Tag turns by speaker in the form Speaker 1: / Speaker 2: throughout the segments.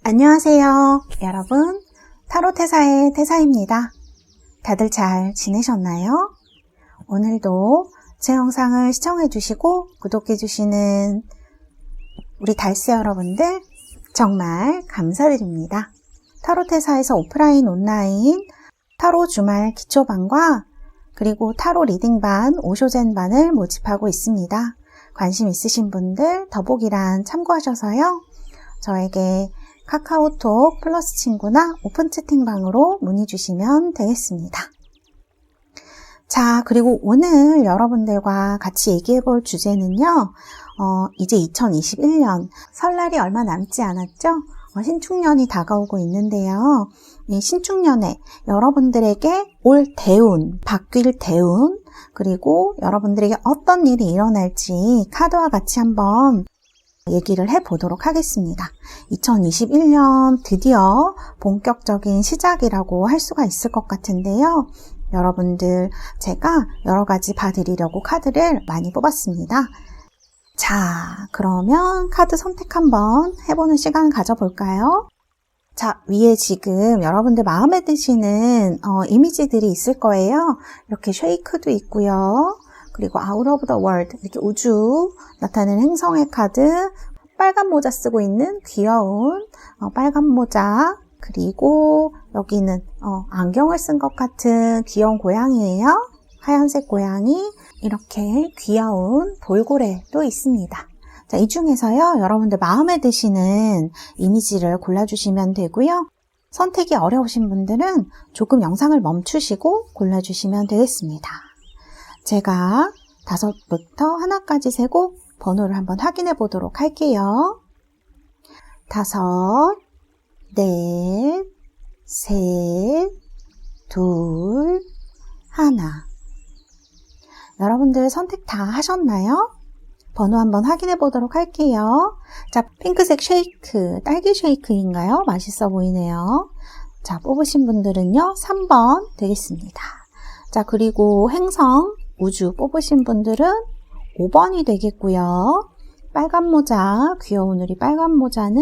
Speaker 1: 안녕하세요. 여러분, 타로테사의 테사입니다. 다들 잘 지내셨나요? 오늘도 제 영상을 시청해주시고 구독해주시는 우리 달새 여러분들 정말 감사드립니다. 타로테사에서 오프라인, 온라인 타로 주말 기초반과 그리고 타로 리딩반, 오쇼젠반을 모집하고 있습니다. 관심 있으신 분들 더보기란 참고하셔서요. 저에게 카카오톡 플러스 친구나 오픈 채팅방으로 문의 주시면 되겠습니다. 자, 그리고 오늘 여러분들과 같이 얘기해 볼 주제는요. 이제 2021년 설날이 얼마 남지 않았죠? 신축년이 다가오고 있는데요. 이 신축년에 여러분들에게 올 대운, 바뀔 대운, 그리고 여러분들에게 어떤 일이 일어날지 카드와 같이 한번 얘기를 해보도록 하겠습니다. 2021년 드디어 본격적인 시작이라고 할 수가 있을 것 같은데요. 여러분들 제가 여러 가지 봐드리려고 카드를 많이 뽑았습니다. 자, 그러면 카드 선택 한번 해보는 시간 가져볼까요? 자, 위에 지금 여러분들 마음에 드시는 이미지들이 있을 거예요. 이렇게 쉐이크도 있고요. 그리고 아웃 오브 더 월드, 이렇게 우주 나타내는 행성의 카드, 빨간 모자 쓰고 있는 귀여운 빨간 모자, 그리고 여기는 안경을 쓴 것 같은 귀여운 고양이예요. 하얀색 고양이, 이렇게 귀여운 돌고래도 있습니다. 자, 이 중에서요, 여러분들 마음에 드시는 이미지를 골라주시면 되고요. 선택이 어려우신 분들은 조금 영상을 멈추시고 골라주시면 되겠습니다. 제가 5부터 하나까지 세고 번호를 한번 확인해 보도록 할게요. 5, 넷, 셋, 둘, 하나. 여러분들 선택 다 하셨나요? 번호 한번 확인해 보도록 할게요. 자, 핑크색 쉐이크, 딸기 쉐이크인가요? 맛있어 보이네요. 자, 뽑으신 분들은요, 3번 되겠습니다. 자, 그리고 행성, 우주 뽑으신 분들은 5번이 되겠고요. 빨간 모자, 귀여운 우리 빨간 모자는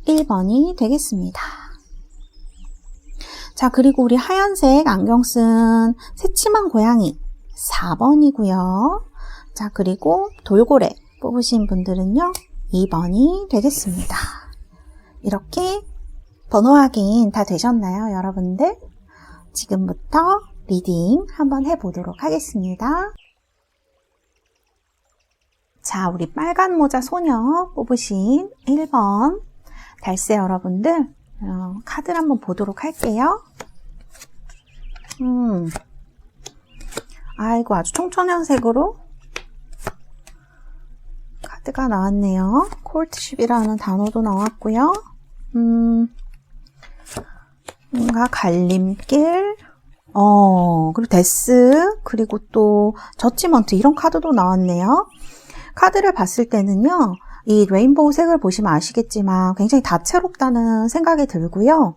Speaker 1: 1번이 되겠습니다. 자, 그리고 우리 하얀색 안경 쓴 새침한 고양이 4번이고요. 자, 그리고 돌고래 뽑으신 분들은요, 2번이 되겠습니다. 이렇게 번호 확인 다 되셨나요, 여러분들? 지금부터 리딩 한번 해보도록 하겠습니다. 자, 우리 빨간 모자 소녀 뽑으신 1번 달새 여러분들 카드를 한번 보도록 할게요. 아이고, 아주 청천연색으로 카드가 나왔네요. 콜트십이라는 단어도 나왔고요. 뭔가 갈림길, 그리고 데스, 그리고 또 저지먼트 이런 카드도 나왔네요. 카드를 봤을 때는요, 이 레인보우 색을 보시면 아시겠지만 굉장히 다채롭다는 생각이 들고요.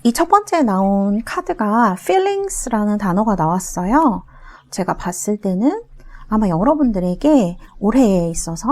Speaker 1: 이 첫 번째 나온 카드가 feelings라는 단어가 나왔어요. 제가 봤을 때는 아마 여러분들에게 올해에 있어서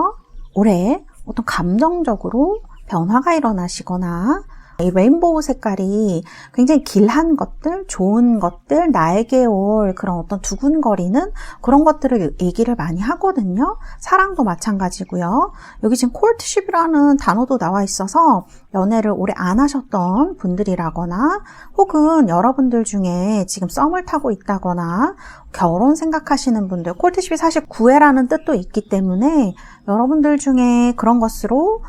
Speaker 1: 올해 어떤 감정적으로 변화가 일어나시거나 이 레인보우 색깔이 굉장히 길한 것들, 좋은 것들, 나에게 올 그런 어떤 두근거리는 그런 것들을 얘기를 많이 하거든요. 사랑도 마찬가지고요. 여기 지금 콜트십이라는 단어도 나와 있어서 연애를 오래 안 하셨던 분들이라거나 혹은 여러분들 중에 지금 썸을 타고 있다거나 결혼 생각하시는 분들, 콜트십이 사실 구애라는 뜻도 있기 때문에 여러분들 중에 그런 것으로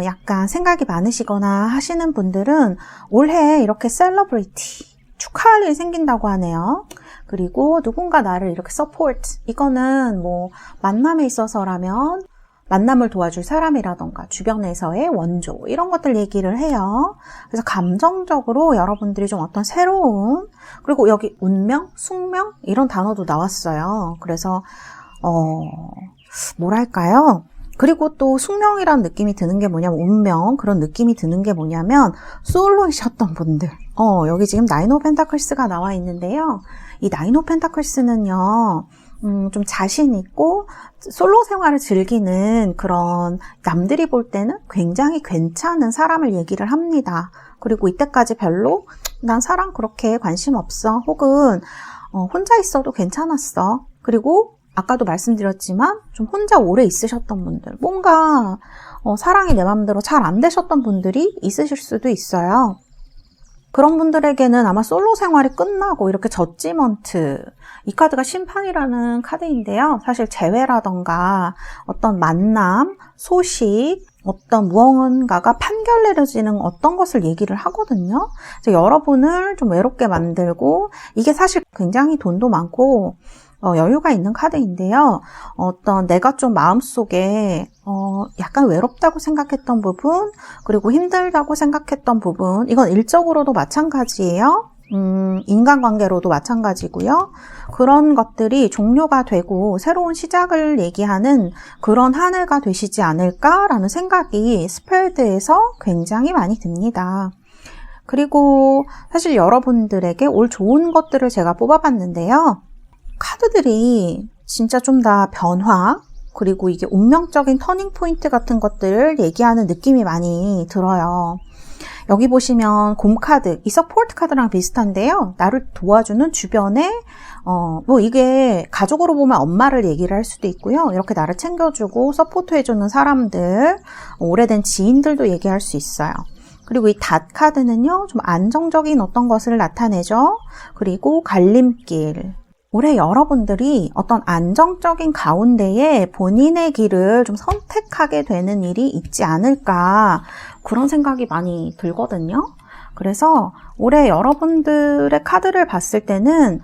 Speaker 1: 약간 생각이 많으시거나 하시는 분들은 올해 이렇게 셀러브레이티, 축하할 일이 생긴다고 하네요. 그리고 누군가 나를 이렇게 서포트, 이거는 뭐 만남에 있어서라면 만남을 도와줄 사람이라던가 주변에서의 원조 이런 것들 얘기를 해요. 그래서 감정적으로 여러분들이 좀 어떤 새로운, 그리고 여기 운명, 숙명 이런 단어도 나왔어요. 그래서 뭐랄까요? 그리고 또 숙명이라는 느낌이 드는 게 뭐냐면 운명, 그런 느낌이 드는 게 뭐냐면 솔로이셨던 분들, 여기 지금 나인 오브 펜타클스가 나와 있는데요. 이 나인 오브 펜타클스는요, 좀 자신 있고 솔로 생활을 즐기는 그런 남들이 볼 때는 굉장히 괜찮은 사람을 얘기를 합니다. 그리고 이때까지 별로 난 사람 그렇게 관심 없어. 혹은 혼자 있어도 괜찮았어. 그리고 아까도 말씀드렸지만 좀 혼자 오래 있으셨던 분들, 뭔가 사랑이 내 맘대로 잘 안 되셨던 분들이 있으실 수도 있어요. 그런 분들에게는 아마 솔로 생활이 끝나고 이렇게 저지먼트, 이 카드가 심판이라는 카드인데요. 사실 재회라던가 어떤 만남, 소식, 어떤 무언가가 판결 내려지는 어떤 것을 얘기를 하거든요. 그래서 여러분을 좀 외롭게 만들고, 이게 사실 굉장히 돈도 많고 여유가 있는 카드인데요. 어떤 내가 좀 마음속에 약간 외롭다고 생각했던 부분, 그리고 힘들다고 생각했던 부분, 이건 일적으로도 마찬가지예요. 인간관계로도 마찬가지고요. 그런 것들이 종료가 되고 새로운 시작을 얘기하는 그런 한 해가 되시지 않을까라는 생각이 스펠드에서 굉장히 많이 듭니다. 그리고 사실 여러분들에게 올 좋은 것들을 제가 뽑아봤는데요. 카드들이 진짜 좀 다 변화, 그리고 이게 운명적인 터닝 포인트 같은 것들을 얘기하는 느낌이 많이 들어요. 여기 보시면 곰 카드, 이 서포트 카드랑 비슷한데요. 나를 도와주는 주변에 뭐 이게 가족으로 보면 엄마를 얘기를 할 수도 있고요. 이렇게 나를 챙겨주고 서포트해주는 사람들, 오래된 지인들도 얘기할 수 있어요. 그리고 이 닷 카드는요, 좀 안정적인 어떤 것을 나타내죠. 그리고 갈림길. 올해 여러분들이 어떤 안정적인 가운데에 본인의 길을 좀 선택하게 되는 일이 있지 않을까, 그런 생각이 많이 들거든요. 그래서 올해 여러분들의 카드를 봤을 때는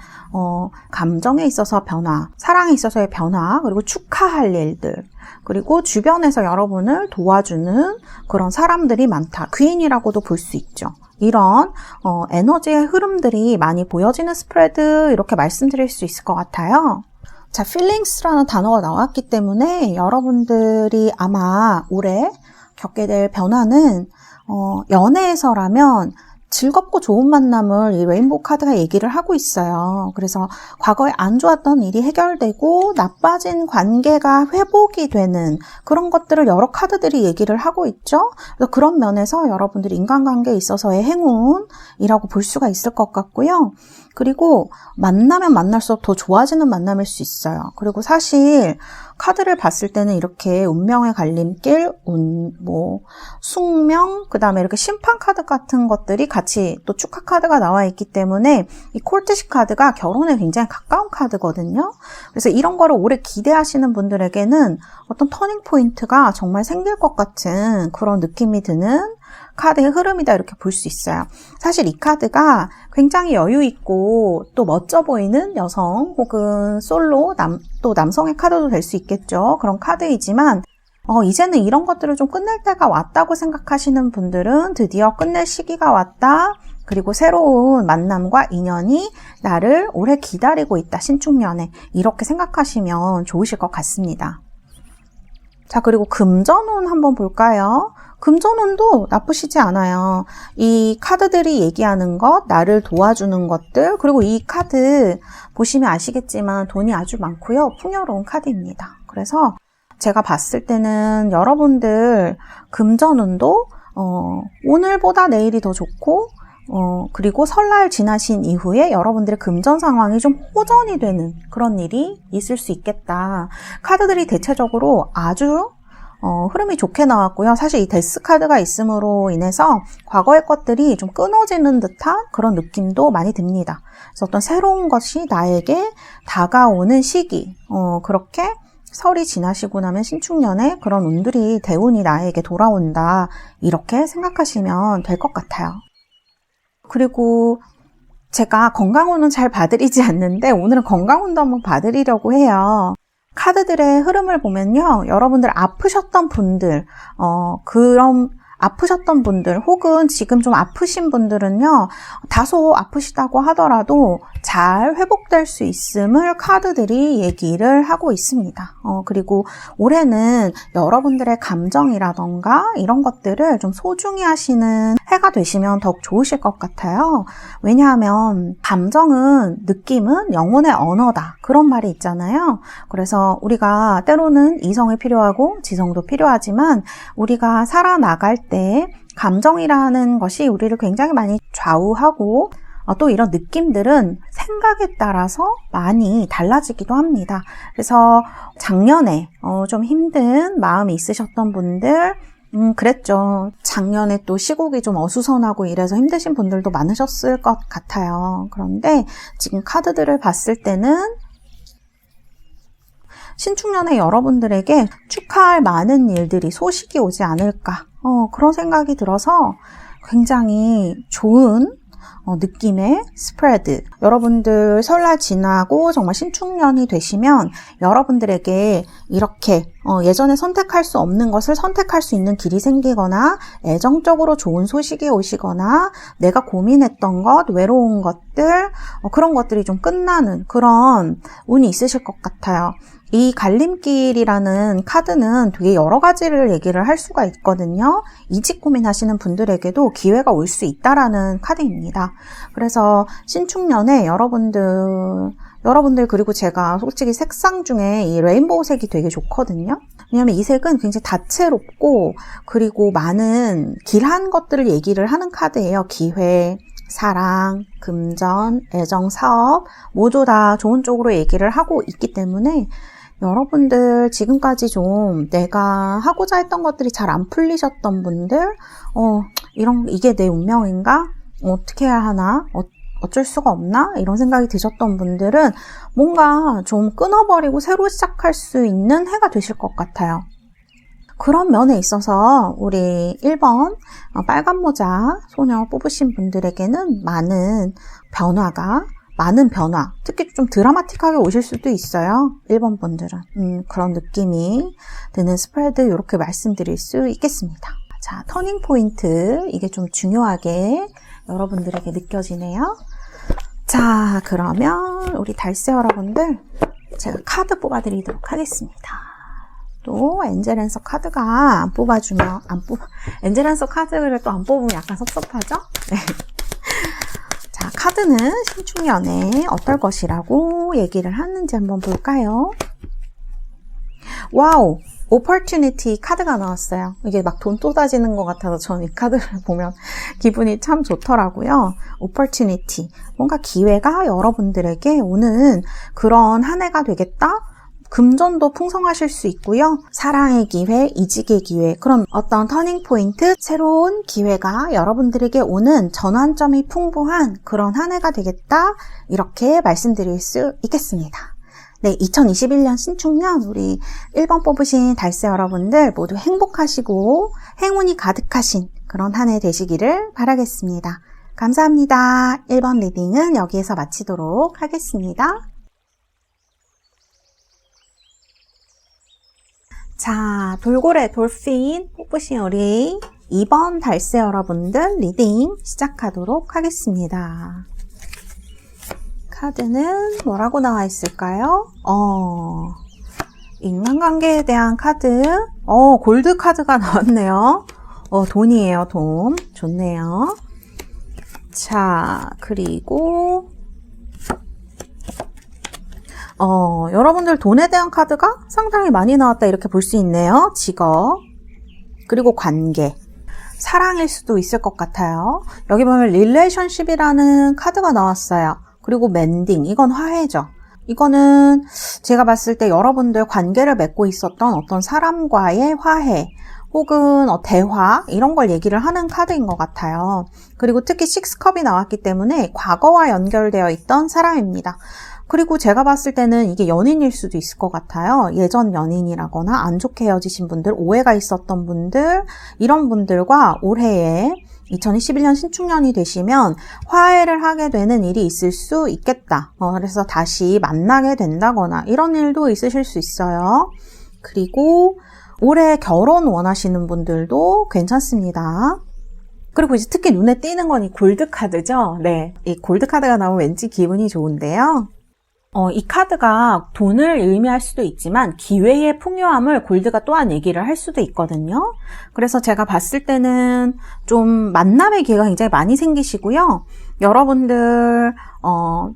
Speaker 1: 감정에 있어서 변화, 사랑에 있어서의 변화, 그리고 축하할 일들, 그리고 주변에서 여러분을 도와주는 그런 사람들이 많다. 귀인이라고도 볼 수 있죠. 이런 에너지의 흐름들이 많이 보여지는 스프레드, 이렇게 말씀드릴 수 있을 것 같아요. 자, feelings라는 단어가 나왔기 때문에 여러분들이 아마 올해 겪게 될 변화는 연애에서라면 즐겁고 좋은 만남을 이 레인보우 카드가 얘기를 하고 있어요. 그래서 과거에 안 좋았던 일이 해결되고 나빠진 관계가 회복이 되는 그런 것들을 여러 카드들이 얘기를 하고 있죠. 그래서 그런 면에서 여러분들이 인간관계에 있어서의 행운이라고 볼 수가 있을 것 같고요. 그리고 만나면 만날수록 더 좋아지는 만남일 수 있어요. 그리고 사실 카드를 봤을 때는 이렇게 운명의 갈림길, 숙명, 그 다음에 이렇게 심판 카드 같은 것들이 같이 또 축하 카드가 나와 있기 때문에 이 콜트십 카드가 결혼에 굉장히 가까운 카드거든요. 그래서 이런 거를 오래 기대하시는 분들에게는 어떤 터닝 포인트가 정말 생길 것 같은 그런 느낌이 드는 카드의 흐름이다, 이렇게 볼 수 있어요. 사실 이 카드가 굉장히 여유 있고 또 멋져 보이는 여성 혹은 솔로 또 남성의 카드도 될 수 있겠죠. 그런 카드이지만 이제는 이런 것들을 좀 끝낼 때가 왔다고 생각하시는 분들은 드디어 끝낼 시기가 왔다. 그리고 새로운 만남과 인연이 나를 오래 기다리고 있다, 신축년에. 이렇게 생각하시면 좋으실 것 같습니다. 자, 그리고 금전운 한번 볼까요? 금전운도 나쁘시지 않아요. 이 카드들이 얘기하는 것, 나를 도와주는 것들, 그리고 이 카드 보시면 아시겠지만 돈이 아주 많고요. 풍요로운 카드입니다. 그래서 제가 봤을 때는 여러분들 금전운도 오늘보다 내일이 더 좋고, 그리고 설날 지나신 이후에 여러분들의 금전 상황이 좀 호전이 되는 그런 일이 있을 수 있겠다. 카드들이 대체적으로 아주 흐름이 좋게 나왔고요. 사실 이 데스 카드가 있음으로 인해서 과거의 것들이 좀 끊어지는 듯한 그런 느낌도 많이 듭니다. 그래서 어떤 새로운 것이 나에게 다가오는 시기, 그렇게 설이 지나시고 나면 신축년에 그런 운들이, 대운이 나에게 돌아온다, 이렇게 생각하시면 될 것 같아요. 그리고 제가 건강운은 잘 봐드리지 않는데 오늘은 건강운도 한번 봐드리려고 해요. 카드들의 흐름을 보면요, 여러분들 아프셨던 분들, 그런 아프셨던 분들 혹은 지금 좀 아프신 분들은요, 다소 아프시다고 하더라도 잘 회복될 수 있음을 카드들이 얘기를 하고 있습니다. 그리고 올해는 여러분들의 감정이라던가 이런 것들을 좀 소중히 하시는 해가 되시면 더욱 좋으실 것 같아요. 왜냐하면 감정은, 느낌은 영혼의 언어다, 그런 말이 있잖아요. 그래서 우리가 때로는 이성이 필요하고 지성도 필요하지만 우리가 살아나갈 때 감정이라는 것이 우리를 굉장히 많이 좌우하고 또 이런 느낌들은 생각에 따라서 많이 달라지기도 합니다. 그래서 작년에 좀 힘든 마음이 있으셨던 분들, 그랬죠. 작년에 또 시국이 좀 어수선하고 이래서 힘드신 분들도 많으셨을 것 같아요. 그런데 지금 카드들을 봤을 때는 신축년에 여러분들에게 축하할 많은 일들이, 소식이 오지 않을까, 그런 생각이 들어서 굉장히 좋은 느낌의 스프레드. 여러분들 설날 지나고 정말 신축년이 되시면 여러분들에게 이렇게 예전에 선택할 수 없는 것을 선택할 수 있는 길이 생기거나 애정적으로 좋은 소식이 오시거나 내가 고민했던 것, 외로운 것들, 그런 것들이 좀 끝나는 그런 운이 있으실 것 같아요. 이 갈림길이라는 카드는 되게 여러 가지를 얘기를 할 수가 있거든요. 이직 고민하시는 분들에게도 기회가 올 수 있다라는 카드입니다. 그래서 신축년에 여러분들 그리고 제가 솔직히 색상 중에 이 레인보우 색이 되게 좋거든요. 왜냐하면 이 색은 굉장히 다채롭고 그리고 많은 길한 것들을 얘기를 하는 카드예요. 기회, 사랑, 금전, 애정, 사업 모두 다 좋은 쪽으로 얘기를 하고 있기 때문에 여러분들 지금까지 좀 내가 하고자 했던 것들이 잘 안 풀리셨던 분들, 이게 내 운명인가? 어떻게 해야 하나? 어쩔 수가 없나? 이런 생각이 드셨던 분들은 뭔가 좀 끊어버리고 새로 시작할 수 있는 해가 되실 것 같아요. 그런 면에 있어서 우리 1번 빨간 모자 소녀 뽑으신 분들에게는 많은 변화, 특히 좀 드라마틱하게 오실 수도 있어요. 1번 분들은. 그런 느낌이 드는 스프레드 이렇게 말씀드릴 수 있겠습니다. 자, 터닝 포인트. 이게 좀 중요하게 여러분들에게 느껴지네요. 자, 그러면 우리 달세 여러분들 제가 카드 뽑아드리도록 하겠습니다. 또 엔젤앤서 카드가 엔젤앤서 카드를 또 안 뽑으면 약간 섭섭하죠? 네. 자, 카드는 신축년에 어떨 것이라고 얘기를 하는지 한번 볼까요? 와우! opportunity 카드가 나왔어요. 이게 막 돈 쏟아지는 것 같아서 저는 이 카드를 보면 기분이 참 좋더라고요. opportunity. 뭔가 기회가 여러분들에게 오는 그런 한 해가 되겠다? 금전도 풍성하실 수 있고요. 사랑의 기회, 이직의 기회, 그런 어떤 터닝 포인트, 새로운 기회가 여러분들에게 오는 전환점이 풍부한 그런 한 해가 되겠다. 이렇게 말씀드릴 수 있겠습니다. 네, 2021년 신축년 우리 1번 뽑으신 달세 여러분들 모두 행복하시고 행운이 가득하신 그런 한 해 되시기를 바라겠습니다. 감사합니다. 1번 리딩은 여기에서 마치도록 하겠습니다. 자, 돌고래 돌핀 뽑으신 우리 2번 달세 여러분들 리딩 시작하도록 하겠습니다. 카드는 뭐라고 나와 있을까요? 인간관계에 대한 카드. 골드 카드가 나왔네요. 돈이에요, 돈. 좋네요. 자, 그리고 여러분들 돈에 대한 카드가 상당히 많이 나왔다 이렇게 볼 수 있네요. 직업, 그리고 관계, 사랑일 수도 있을 것 같아요. 여기 보면 릴레이션십이라는 카드가 나왔어요. 그리고 멘딩, 이건 화해죠. 이거는 제가 봤을 때 여러분들 관계를 맺고 있었던 어떤 사람과의 화해 혹은 대화 이런 걸 얘기를 하는 카드인 것 같아요. 그리고 특히 식스컵이 나왔기 때문에 과거와 연결되어 있던 사람입니다. 그리고 제가 봤을 때는 이게 연인일 수도 있을 것 같아요. 예전 연인이라거나 안 좋게 헤어지신 분들, 오해가 있었던 분들, 이런 분들과 올해에 2021년 신축년이 되시면 화해를 하게 되는 일이 있을 수 있겠다. 그래서 다시 만나게 된다거나 이런 일도 있으실 수 있어요. 그리고 올해 결혼 원하시는 분들도 괜찮습니다. 그리고 이제 특히 눈에 띄는 건 이 골드 카드죠. 네, 이 골드 카드가 나오면 왠지 기분이 좋은데요. 이 카드가 돈을 의미할 수도 있지만 기회의 풍요함을 골드가 또한 얘기를 할 수도 있거든요. 그래서 제가 봤을 때는 좀 만남의 기회가 굉장히 많이 생기시고요. 여러분들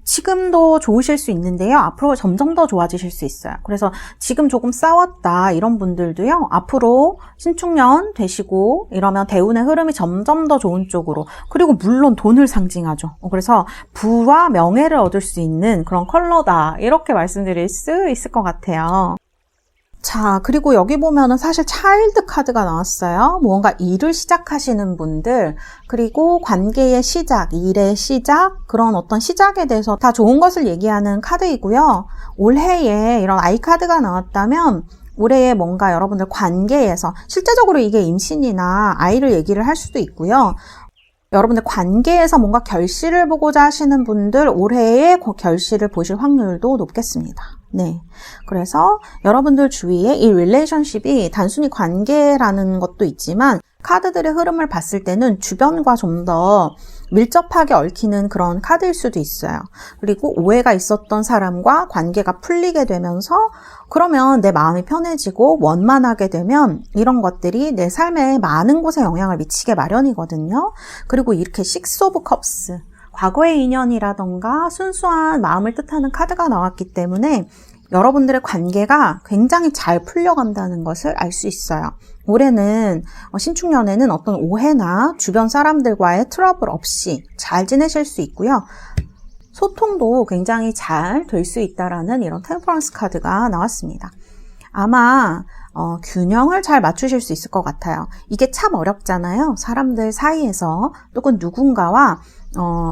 Speaker 1: 지금도 좋으실 수 있는데요. 앞으로 점점 더 좋아지실 수 있어요. 그래서 지금 조금 싸웠다 이런 분들도요. 앞으로 신축년 되시고 이러면 대운의 흐름이 점점 더 좋은 쪽으로, 그리고 물론 돈을 상징하죠. 그래서 부와 명예를 얻을 수 있는 그런 컬러다, 이렇게 말씀드릴 수 있을 것 같아요. 자, 그리고 여기 보면은 사실 차일드 카드가 나왔어요. 무언가 일을 시작하시는 분들, 그리고 관계의 시작, 일의 시작, 그런 어떤 시작에 대해서 다 좋은 것을 얘기하는 카드이고요. 올해에 이런 아이 카드가 나왔다면 올해에 뭔가 여러분들 관계에서, 실제적으로 이게 임신이나 아이를 얘기를 할 수도 있고요. 여러분들 관계에서 뭔가 결실을 보고자 하시는 분들, 올해의 결실을 보실 확률도 높겠습니다. 네. 그래서 여러분들 주위에 이 릴레이션십이 단순히 관계라는 것도 있지만 카드들의 흐름을 봤을 때는 주변과 좀 더 밀접하게 얽히는 그런 카드일 수도 있어요. 그리고 오해가 있었던 사람과 관계가 풀리게 되면서 그러면 내 마음이 편해지고 원만하게 되면 이런 것들이 내 삶에 많은 곳에 영향을 미치게 마련이거든요. 그리고 이렇게 식스 오브 컵스, 과거의 인연이라던가 순수한 마음을 뜻하는 카드가 나왔기 때문에 여러분들의 관계가 굉장히 잘 풀려간다는 것을 알 수 있어요. 올해는 신축년에는 어떤 오해나 주변 사람들과의 트러블 없이 잘 지내실 수 있고요. 소통도 굉장히 잘 될 수 있다라는 이런 템퍼런스 카드가 나왔습니다. 아마 균형을 잘 맞추실 수 있을 것 같아요. 이게 참 어렵잖아요. 사람들 사이에서 또는 누군가와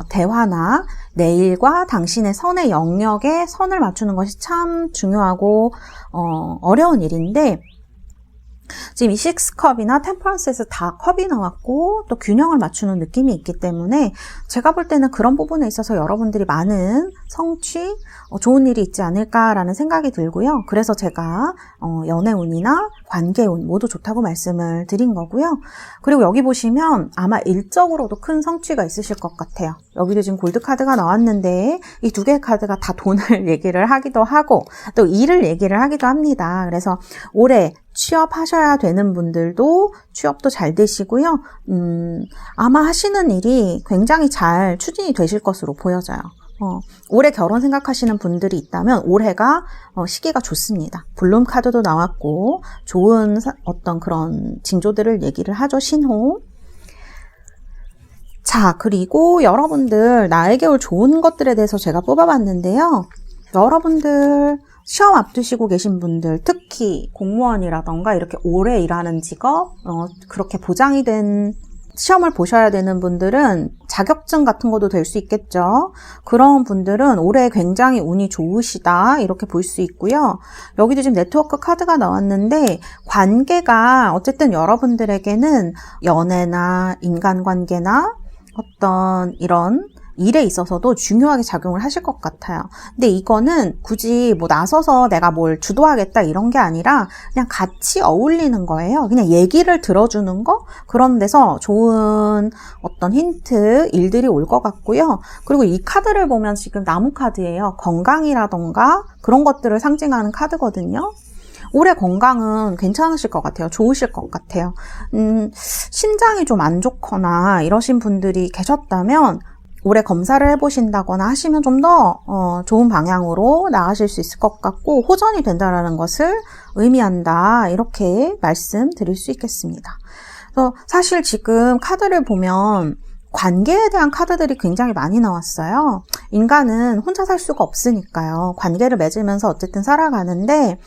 Speaker 1: 대화나 내 일과 당신의 선의 영역에 선을 맞추는 것이 참 중요하고 어려운 일인데, 지금 이 식스컵이나 템퍼런스에서 다 컵이 나왔고 또 균형을 맞추는 느낌이 있기 때문에 제가 볼 때는 그런 부분에 있어서 여러분들이 많은 성취, 좋은 일이 있지 않을까라는 생각이 들고요. 그래서 제가 연애운이나 관계운 모두 좋다고 말씀을 드린 거고요. 그리고 여기 보시면 아마 일적으로도 큰 성취가 있으실 것 같아요. 여기도 지금 골드카드가 나왔는데 이 두 개의 카드가 다 돈을 얘기를 하기도 하고 또 일을 얘기를 하기도 합니다. 그래서 올해 취업하셔야 되는 분들도 취업도 잘 되시고요. 아마 하시는 일이 굉장히 잘 추진이 되실 것으로 보여져요. 올해 결혼 생각하시는 분들이 있다면 올해가 시기가 좋습니다. 블룸 카드도 나왔고 좋은 어떤 그런 징조들을 얘기를 하죠. 신호. 자, 그리고 여러분들 나에게 올 좋은 것들에 대해서 제가 뽑아봤는데요. 여러분들 시험 앞두시고 계신 분들, 특히 공무원이라던가 이렇게 오래 일하는 직업, 그렇게 보장이 된 시험을 보셔야 되는 분들은 자격증 같은 것도 될 수 있겠죠. 그런 분들은 올해 굉장히 운이 좋으시다, 이렇게 볼 수 있고요. 여기도 지금 네트워크 카드가 나왔는데 관계가 어쨌든 여러분들에게는 연애나 인간관계나 어떤 이런 일에 있어서도 중요하게 작용을 하실 것 같아요. 근데 이거는 굳이 뭐 나서서 내가 뭘 주도하겠다 이런 게 아니라 그냥 같이 어울리는 거예요. 그냥 얘기를 들어주는 거? 그런 데서 좋은 어떤 힌트, 일들이 올 것 같고요. 그리고 이 카드를 보면 지금 나무 카드예요. 건강이라던가 그런 것들을 상징하는 카드거든요. 올해 건강은 괜찮으실 것 같아요. 좋으실 것 같아요. 신장이 좀 안 좋거나 이러신 분들이 계셨다면 올해 검사를 해보신다거나 하시면 좀 더 좋은 방향으로 나가실 수 있을 것 같고 호전이 된다는 것을 의미한다, 이렇게 말씀드릴 수 있겠습니다. 그래서 사실 지금 카드를 보면 관계에 대한 카드들이 굉장히 많이 나왔어요. 인간은 혼자 살 수가 없으니까요. 관계를 맺으면서 어쨌든 살아가는데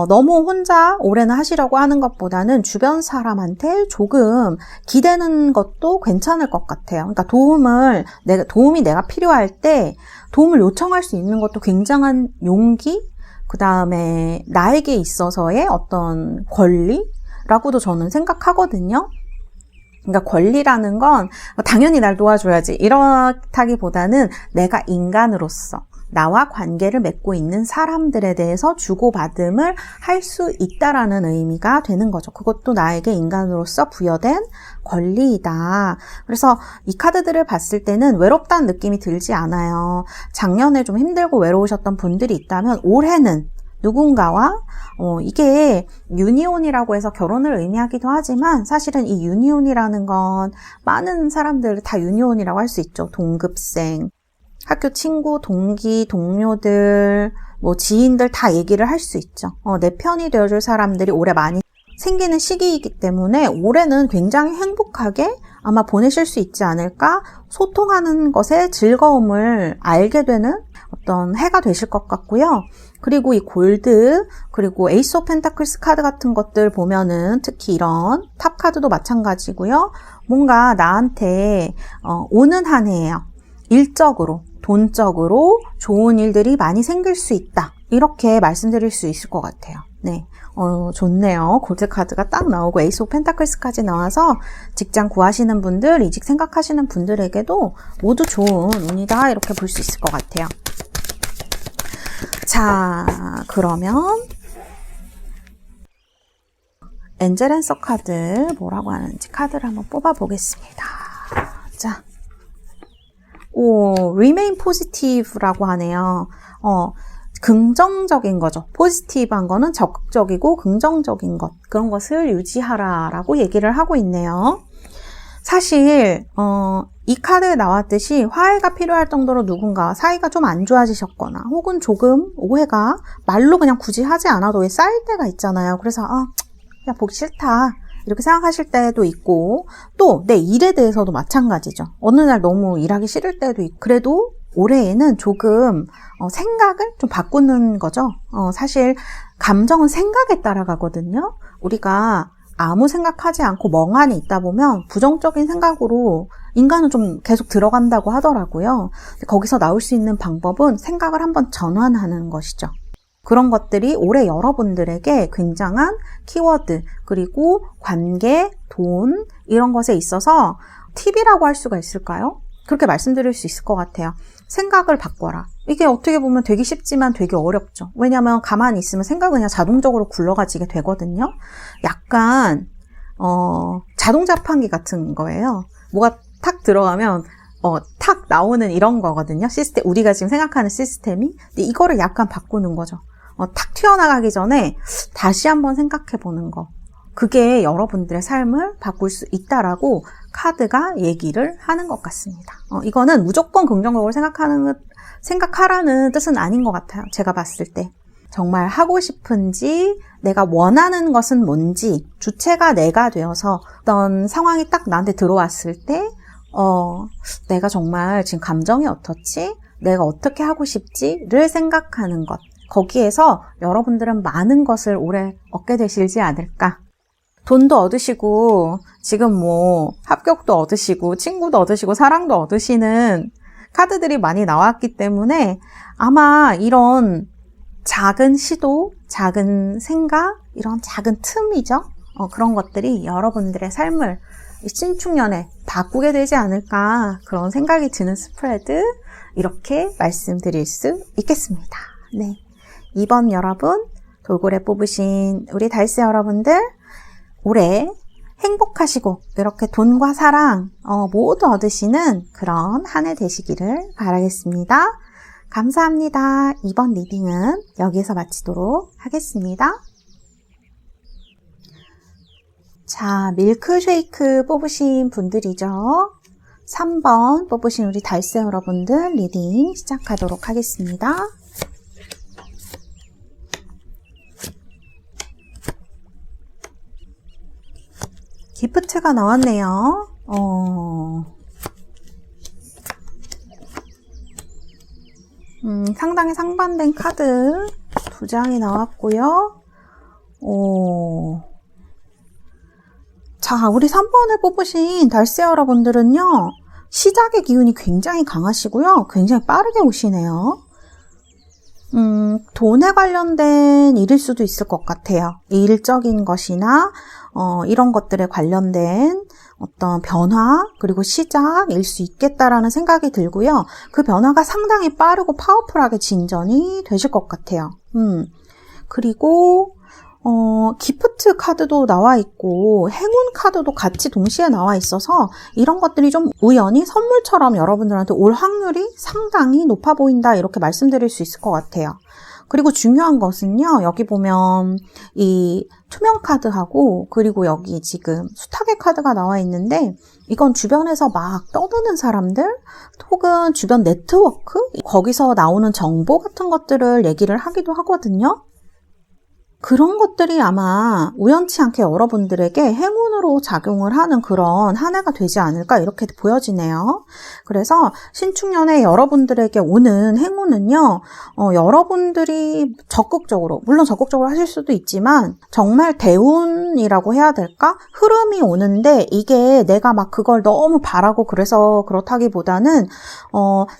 Speaker 1: 너무 혼자 올해는 하시려고 하는 것보다는 주변 사람한테 조금 기대는 것도 괜찮을 것 같아요. 그러니까 도움이 내가 필요할 때 도움을 요청할 수 있는 것도 굉장한 용기, 그 다음에 나에게 있어서의 어떤 권리라고도 저는 생각하거든요. 그러니까 권리라는 건 당연히 날 도와줘야지 이렇다기보다는 내가 인간으로서 나와 관계를 맺고 있는 사람들에 대해서 주고받음을 할 수 있다라는 의미가 되는 거죠. 그것도 나에게 인간으로서 부여된 권리이다. 그래서 이 카드들을 봤을 때는 외롭다는 느낌이 들지 않아요. 작년에 좀 힘들고 외로우셨던 분들이 있다면 올해는 누군가와 이게 유니온이라고 해서 결혼을 의미하기도 하지만 사실은 이 유니온이라는 건 많은 사람들 다 유니온이라고 할 수 있죠. 동급생, 학교 친구, 동기, 동료들, 뭐 지인들 다 얘기를 할 수 있죠. 내 편이 되어줄 사람들이 올해 많이 생기는 시기이기 때문에 올해는 굉장히 행복하게 아마 보내실 수 있지 않을까? 소통하는 것의 즐거움을 알게 되는 어떤 해가 되실 것 같고요. 그리고 이 골드, 그리고 에이스 오브 펜타클스 카드 같은 것들 보면은 특히 이런 탑 카드도 마찬가지고요. 뭔가 나한테 오는 한 해예요. 일적으로, 돈적으로 좋은 일들이 많이 생길 수 있다. 이렇게 말씀드릴 수 있을 것 같아요. 네. 좋네요. 골드 카드가 딱 나오고 에이스 오브 펜타클스까지 나와서 직장 구하시는 분들, 이직 생각하시는 분들에게도 모두 좋은 운이다. 이렇게 볼 수 있을 것 같아요. 자, 그러면 엔젤 앤서 카드 뭐라고 하는지 카드를 한번 뽑아 보겠습니다. 자, remain positive라고 하네요. 긍정적인 거죠. 포지티브한 거는 적극적이고 긍정적인 것, 그런 것을 유지하라라고 얘기를 하고 있네요. 사실 이 카드에 나왔듯이 화해가 필요할 정도로 누군가 사이가 좀 안 좋아지셨거나 혹은 조금 오해가 말로 그냥 굳이 하지 않아도 왜 쌓일 때가 있잖아요. 그래서 야 보기 싫다 이렇게 생각하실 때도 있고 또 내 일에 대해서도 마찬가지죠. 어느 날 너무 일하기 싫을 때도 있고 그래도 올해에는 조금 생각을 좀 바꾸는 거죠. 사실 감정은 생각에 따라가거든요. 우리가 아무 생각하지 않고 멍하니 있다 보면 부정적인 생각으로 인간은 좀 계속 들어간다고 하더라고요. 거기서 나올 수 있는 방법은 생각을 한번 전환하는 것이죠. 그런 것들이 올해 여러분들에게 굉장한 키워드, 그리고 관계, 돈 이런 것에 있어서 팁이라고 할 수가 있을까요? 그렇게 말씀드릴 수 있을 것 같아요. 생각을 바꿔라. 이게 어떻게 보면 되기 쉽지만 되게 어렵죠. 왜냐하면 가만히 있으면 생각은 그냥 자동적으로 굴러가지게 되거든요. 약간 자동 자판기 같은 거예요. 뭐가 탁 들어가면 탁 나오는 이런 거거든요. 시스템, 우리가 지금 생각하는 시스템이. 근데 이거를 약간 바꾸는 거죠. 탁 튀어나가기 전에 다시 한번 생각해 보는 거. 그게 여러분들의 삶을 바꿀 수 있다라고 카드가 얘기를 하는 것 같습니다. 이거는 무조건 긍정적으로 생각하라는 뜻은 아닌 것 같아요. 제가 봤을 때. 정말 하고 싶은지, 내가 원하는 것은 뭔지, 주체가 내가 되어서 어떤 상황이 딱 나한테 들어왔을 때, 내가 정말 지금 감정이 어떻지? 내가 어떻게 하고 싶지?를 생각하는 것. 거기에서 여러분들은 많은 것을 올해 얻게 되시지 않을까? 돈도 얻으시고 지금 뭐 합격도 얻으시고 친구도 얻으시고 사랑도 얻으시는 카드들이 많이 나왔기 때문에 아마 이런 작은 시도, 작은 생각, 이런 작은 틈이죠. 그런 것들이 여러분들의 삶을 신축년에 바꾸게 되지 않을까 그런 생각이 드는 스프레드 이렇게 말씀드릴 수 있겠습니다. 네, 이번 여러분 돌고래 뽑으신 우리 달스 여러분들 올해 행복하시고 이렇게 돈과 사랑 모두 얻으시는 그런 한 해 되시기를 바라겠습니다. 감사합니다. 이번 리딩은 여기서 마치도록 하겠습니다. 자, 밀크쉐이크 뽑으신 분들이죠. 3번 뽑으신 우리 달스 여러분들 리딩 시작하도록 하겠습니다. 기프트가 나왔네요. 상당히 상반된 카드 2장이 나왔고요. 자, 우리 3번을 뽑으신 달스 여러분들은요. 시작의 기운이 굉장히 강하시고요. 굉장히 빠르게 오시네요. 돈에 관련된 일일 수도 있을 것 같아요. 일적인 것이나 이런 것들에 관련된 어떤 변화 그리고 시작일 수 있겠다라는 생각이 들고요. 그 변화가 상당히 빠르고 파워풀하게 진전이 되실 것 같아요. 그리고 기프트 카드도 나와 있고 행운 카드도 같이 동시에 나와 있어서 이런 것들이 좀 우연히 선물처럼 여러분들한테 올 확률이 상당히 높아 보인다 이렇게 말씀드릴 수 있을 것 같아요. 그리고 중요한 것은요. 여기 보면 이 투명 카드하고 그리고 여기 지금 수탉의 카드가 나와 있는데 이건 주변에서 막 떠드는 사람들 혹은 주변 네트워크 거기서 나오는 정보 같은 것들을 얘기를 하기도 하거든요. 그런 것들이 아마 우연치 않게 여러분들에게 행운으로 작용을 하는 그런 한 해가 되지 않을까 이렇게 보여지네요. 그래서 신축년에 여러분들에게 오는 행운은요. 여러분들이 적극적으로 물론 적극적으로 하실 수도 있지만 정말 대운이라고 해야 될까? 흐름이 오는데 이게 내가 막 그걸 너무 바라고 그래서 그렇다기보다는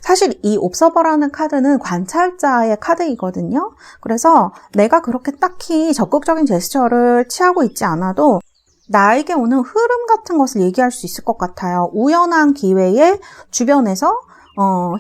Speaker 1: 사실 이 옵서버라는 카드는 관찰자의 카드이거든요. 그래서 내가 그렇게 딱히 적극적인 제스처를 취하고 있지 않아도 나에게 오는 흐름 같은 것을 얘기할 수 있을 것 같아요. 우연한 기회에 주변에서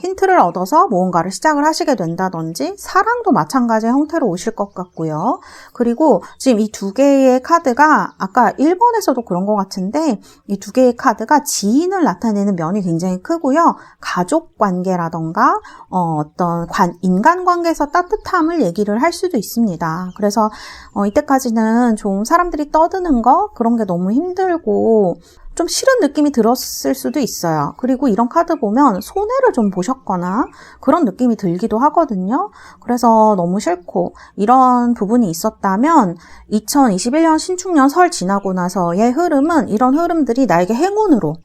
Speaker 1: 힌트를 얻어서 무언가를 시작을 하시게 된다든지 사랑도 마찬가지의 형태로 오실 것 같고요. 그리고 지금 이 두 개의 카드가 아까 1번에서도 그런 것 같은데 이 두 개의 카드가 지인을 나타내는 면이 굉장히 크고요. 가족 관계라던가 어떤 인간관계에서 따뜻함을 얘기를 할 수도 있습니다. 그래서 이때까지는 좀 사람들이 떠드는 거 그런 게 너무 힘들고 좀 싫은 느낌이 들었을 수도 있어요. 그리고 이런 카드 보면 손해를 좀 보셨거나 그런 느낌이 들기도 하거든요. 그래서 너무 싫고 이런 부분이 있었다면 2021년 신축년 설 지나고 나서의 흐름은 이런 흐름들이 나에게 행운으로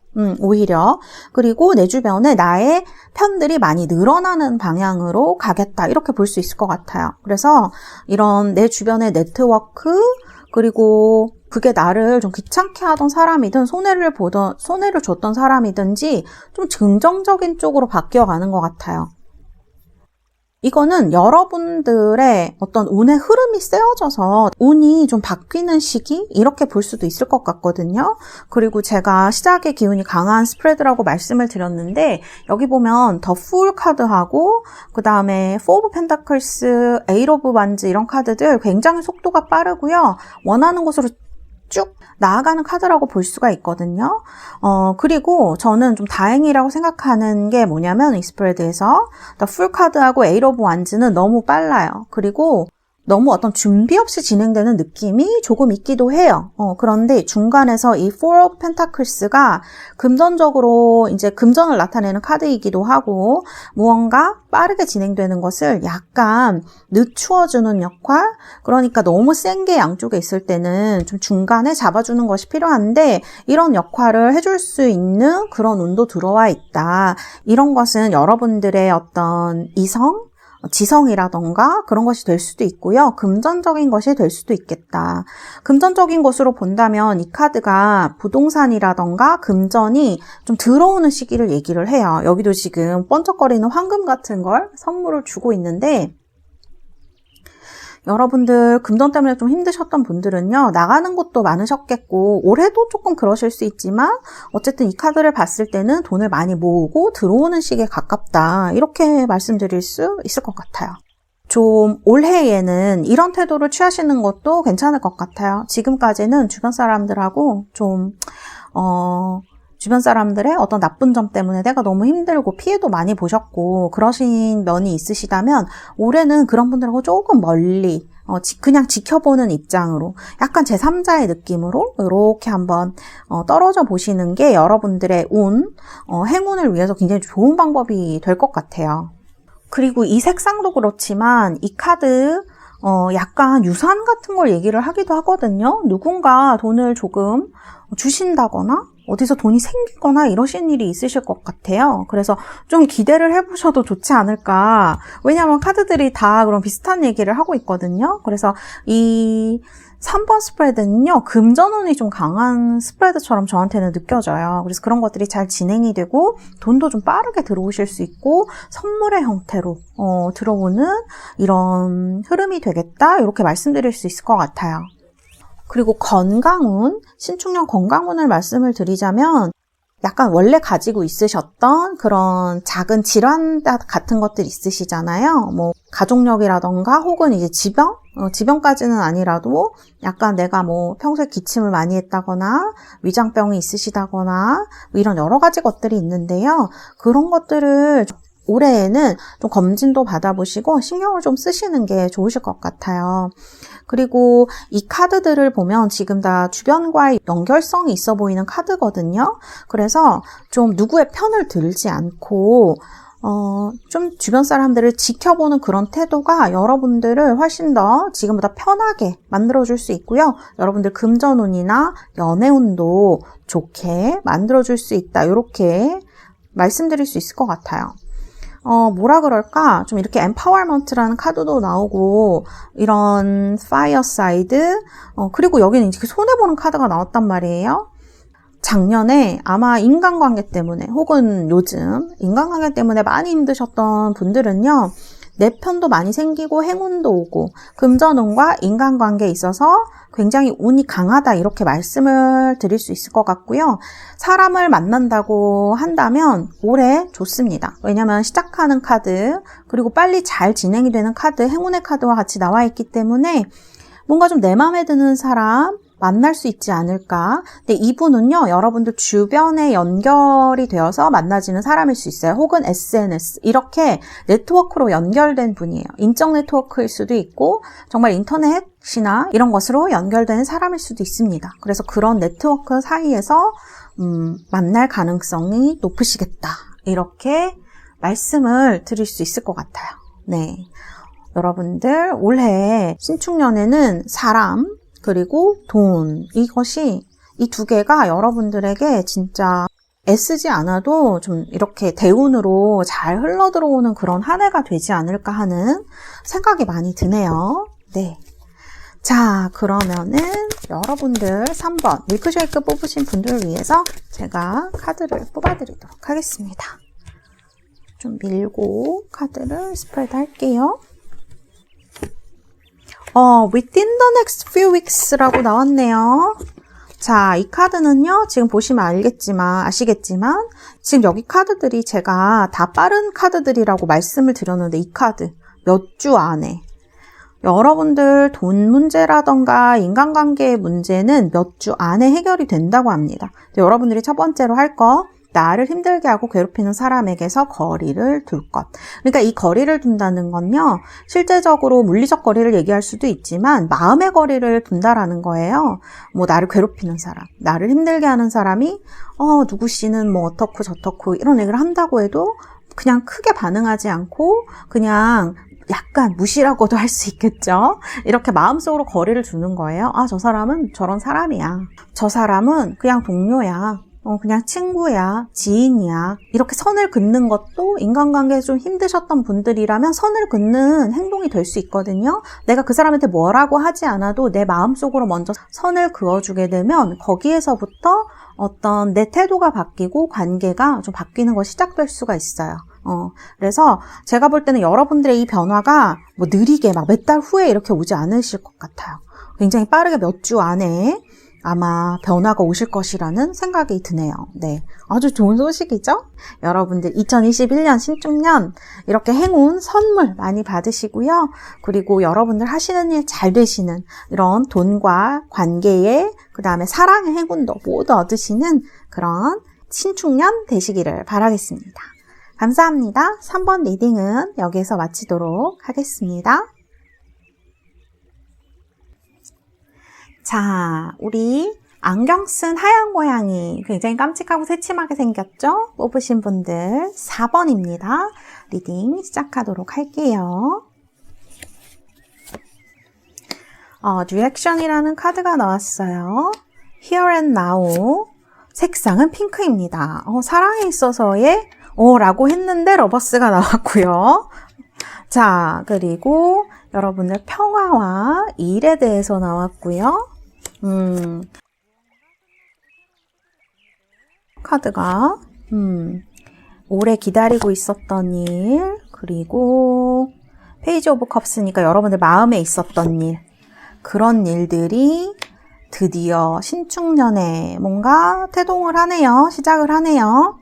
Speaker 1: 오히려 그리고 내 주변에 나의 편들이 많이 늘어나는 방향으로 가겠다 이렇게 볼 수 있을 것 같아요. 그래서 이런 내 주변의 네트워크 그리고 그게 나를 좀 귀찮게 하던 사람이든 손해를 줬던 사람이든지 좀 긍정적인 쪽으로 바뀌어가는 것 같아요. 이거는 여러분들의 어떤 운의 흐름이 세워져서 운이 좀 바뀌는 시기? 이렇게 볼 수도 있을 것 같거든요. 그리고 제가 시작의 기운이 강한 스프레드라고 말씀을 드렸는데 여기 보면 더 풀 카드하고 그 다음에 포 오브 펜타클스, 에잇 오브 완즈 이런 카드들 굉장히 속도가 빠르고요. 원하는 곳으로 쭉 나아가는 카드라고 볼 수가 있거든요. 그리고 저는 좀 다행이라고 생각하는 게 뭐냐면 이 스프레드에서 더 풀 카드하고 에잇 오브 완즈는 너무 빨라요. 그리고 너무 어떤 준비 없이 진행되는 느낌이 조금 있기도 해요. 그런데 중간에서 이 Four of Pentakles가 금전적으로 이제 금전을 나타내는 카드이기도 하고 무언가 빠르게 진행되는 것을 약간 늦추어주는 역할? 그러니까 너무 센 게 양쪽에 있을 때는 좀 중간에 잡아주는 것이 필요한데 이런 역할을 해줄 수 있는 그런 운도 들어와 있다. 이런 것은 여러분들의 어떤 지성이라던가 그런 것이 될 수도 있고요. 금전적인 것이 될 수도 있겠다. 금전적인 것으로 본다면 이 카드가 부동산이라던가 금전이 좀 들어오는 시기를 얘기를 해요. 여기도 지금 번쩍거리는 황금 같은 걸 선물을 주고 있는데 여러분들 금전 때문에 좀 힘드셨던 분들은요. 나가는 곳도 많으셨겠고 올해도 조금 그러실 수 있지만 어쨌든 이 카드를 봤을 때는 돈을 많이 모으고 들어오는 시기에 가깝다. 이렇게 말씀드릴 수 있을 것 같아요. 좀 올해에는 이런 태도를 취하시는 것도 괜찮을 것 같아요. 지금까지는 주변 사람들하고 좀 주변 사람들의 어떤 나쁜 점 때문에 내가 너무 힘들고 피해도 많이 보셨고 그러신 면이 있으시다면 올해는 그런 분들하고 조금 멀리 그냥 지켜보는 입장으로 약간 제3자의 느낌으로 이렇게 한번 떨어져 보시는 게 여러분들의 행운을 위해서 굉장히 좋은 방법이 될 것 같아요. 그리고 이 색상도 그렇지만 이 카드 약간 유산 같은 걸 얘기를 하기도 하거든요. 누군가 돈을 조금 주신다거나 어디서 돈이 생기거나 이러신 일이 있으실 것 같아요. 그래서 좀 기대를 해보셔도 좋지 않을까. 왜냐하면 카드들이 다 그런 비슷한 얘기를 하고 있거든요. 그래서 이 3번 스프레드는요. 금전운이 좀 강한 스프레드처럼 저한테는 느껴져요. 그래서 그런 것들이 잘 진행이 되고 돈도 좀 빠르게 들어오실 수 있고 선물의 형태로 들어오는 이런 흐름이 되겠다. 이렇게 말씀드릴 수 있을 것 같아요. 그리고 건강운, 신축년 건강운을 말씀을 드리자면 약간 원래 가지고 있으셨던 그런 작은 질환 같은 것들 있으시잖아요. 뭐 가족력이라던가 혹은 이제 지병까지는 아니라도 약간 내가 뭐 평소에 기침을 많이 했다거나 위장병이 있으시다거나 뭐 이런 여러 가지 것들이 있는데요. 그런 것들을 올해에는 좀 검진도 받아보시고 신경을 좀 쓰시는 게 좋으실 것 같아요. 그리고 이 카드들을 보면 지금 다 주변과의 연결성이 있어 보이는 카드거든요. 그래서 좀 누구의 편을 들지 않고 좀 주변 사람들을 지켜보는 그런 태도가 여러분들을 훨씬 더 지금보다 편하게 만들어줄 수 있고요. 여러분들 금전운이나 연애운도 좋게 만들어줄 수 있다. 이렇게 말씀드릴 수 있을 것 같아요. 뭐라 그럴까? 좀 이렇게 empowerment라는 카드도 나오고, 이런 fireside, 그리고 여기는 이렇게 손해보는 카드가 나왔단 말이에요. 작년에 아마 인간관계 때문에, 혹은 요즘 인간관계 때문에 많이 힘드셨던 분들은요, 내 편도 많이 생기고 행운도 오고, 금전운과 인간관계에 있어서 굉장히 운이 강하다 이렇게 말씀을 드릴 수 있을 것 같고요. 사람을 만난다고 한다면 올해 좋습니다. 왜냐하면 시작하는 카드 그리고 빨리 잘 진행이 되는 카드, 행운의 카드와 같이 나와 있기 때문에 뭔가 좀 내 마음에 드는 사람 만날 수 있지 않을까. 근데 이분은요, 여러분들 주변에 연결이 되어서 만나지는 사람일 수 있어요. 혹은 SNS, 이렇게 네트워크로 연결된 분이에요. 인적 네트워크일 수도 있고 정말 인터넷이나 이런 것으로 연결되는 사람일 수도 있습니다. 그래서 그런 네트워크 사이에서 만날 가능성이 높으시겠다. 이렇게 말씀을 드릴 수 있을 것 같아요. 네, 여러분들 올해 신축년에는 사람 그리고 돈, 이것이 이 두 개가 여러분들에게 진짜 애쓰지 않아도 좀 이렇게 대운으로 잘 흘러들어오는 그런 한 해가 되지 않을까 하는 생각이 많이 드네요. 네. 자, 그러면은 여러분들 3번 밀크쉐이크 뽑으신 분들을 위해서 제가 카드를 뽑아드리도록 하겠습니다. 좀 밀고 카드를 스프레드 할게요. Within the next few weeks라고 나왔네요. 자, 이 카드는요, 지금 보시면 아시겠지만, 지금 여기 카드들이 제가 다 빠른 카드들이라고 말씀을 드렸는데, 이 카드, 몇 주 안에. 여러분들 돈 문제라던가 인간관계의 문제는 몇 주 안에 해결이 된다고 합니다. 여러분들이 첫 번째로 할 거, 나를 힘들게 하고 괴롭히는 사람에게서 거리를 둘 것. 그러니까 이 거리를 둔다는 건요, 실제적으로 물리적 거리를 얘기할 수도 있지만 마음의 거리를 둔다라는 거예요. 뭐 나를 괴롭히는 사람, 나를 힘들게 하는 사람이 누구 씨는 뭐 어떻고 저떻고 이런 얘기를 한다고 해도 그냥 크게 반응하지 않고 그냥 약간 무시라고도 할 수 있겠죠. 이렇게 마음속으로 거리를 두는 거예요. 아, 저 사람은 저런 사람이야. 저 사람은 그냥 동료야. 그냥 친구야, 지인이야. 이렇게 선을 긋는 것도 인간관계에 좀 힘드셨던 분들이라면 선을 긋는 행동이 될 수 있거든요. 내가 그 사람한테 뭐라고 하지 않아도 내 마음속으로 먼저 선을 그어주게 되면 거기에서부터 어떤 내 태도가 바뀌고 관계가 좀 바뀌는 것이 시작될 수가 있어요. 그래서 제가 볼 때는 여러분들의 이 변화가 뭐 느리게 막 몇 달 후에 이렇게 오지 않으실 것 같아요. 굉장히 빠르게 몇 주 안에 아마 변화가 오실 것이라는 생각이 드네요. 네, 아주 좋은 소식이죠? 여러분들 2021년 신축년 이렇게 행운 선물 많이 받으시고요. 그리고 여러분들 하시는 일 잘 되시는 이런 돈과 관계에 그 다음에 사랑의 행운도 모두 얻으시는 그런 신축년 되시기를 바라겠습니다. 감사합니다. 3번 리딩은 여기에서 마치도록 하겠습니다. 자, 우리 안경 쓴 하얀 고양이 굉장히 깜찍하고 새침하게 생겼죠? 뽑으신 분들 4번입니다. 리딩 시작하도록 할게요. 리액션이라는 카드가 나왔어요. Here and Now. 색상은 핑크입니다. 사랑에 있어서의 라고 했는데 러버스가 나왔고요. 자, 그리고 여러분들 평화와 일에 대해서 나왔고요. 카드가 오래 기다리고 있었던 일, 그리고 페이지 오브 컵스니까 여러분들 마음에 있었던 일, 그런 일들이 드디어 신축년에 뭔가 태동을 하네요. 시작을 하네요.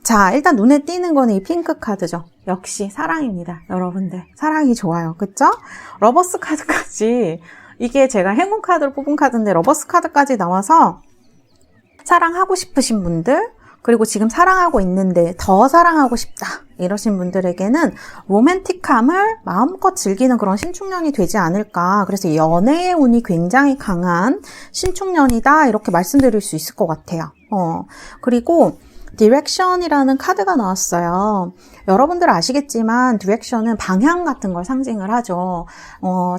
Speaker 1: 자, 일단 눈에 띄는 거는 이 핑크 카드죠. 역시 사랑입니다. 여러분들. 사랑이 좋아요. 그쵸? 러버스 카드까지, 이게 제가 행운 카드를 뽑은 카드인데 러버스 카드까지 나와서 사랑하고 싶으신 분들, 그리고 지금 사랑하고 있는데 더 사랑하고 싶다 이러신 분들에게는 로맨틱함을 마음껏 즐기는 그런 신축년이 되지 않을까. 그래서 연애의 운이 굉장히 강한 신축년이다 이렇게 말씀드릴 수 있을 것 같아요. 그리고 디렉션이라는 카드가 나왔어요. 여러분들 아시겠지만 디렉션은 방향 같은 걸 상징을 하죠.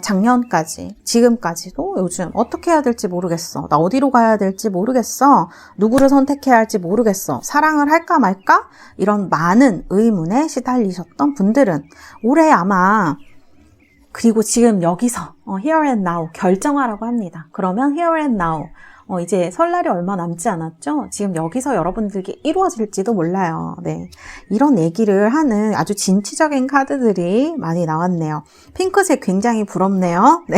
Speaker 1: 작년까지, 지금까지도 요즘 어떻게 해야 될지 모르겠어. 나 어디로 가야 될지 모르겠어. 누구를 선택해야 할지 모르겠어. 사랑을 할까 말까? 이런 많은 의문에 시달리셨던 분들은 올해 아마, 그리고 지금 여기서 here and now 결정하라고 합니다. 그러면 here and now 이제 설날이 얼마 남지 않았죠? 지금 여기서 여러분들께 이루어질지도 몰라요. 네. 이런 얘기를 하는 아주 진취적인 카드들이 많이 나왔네요. 핑크색 굉장히 부럽네요. 네.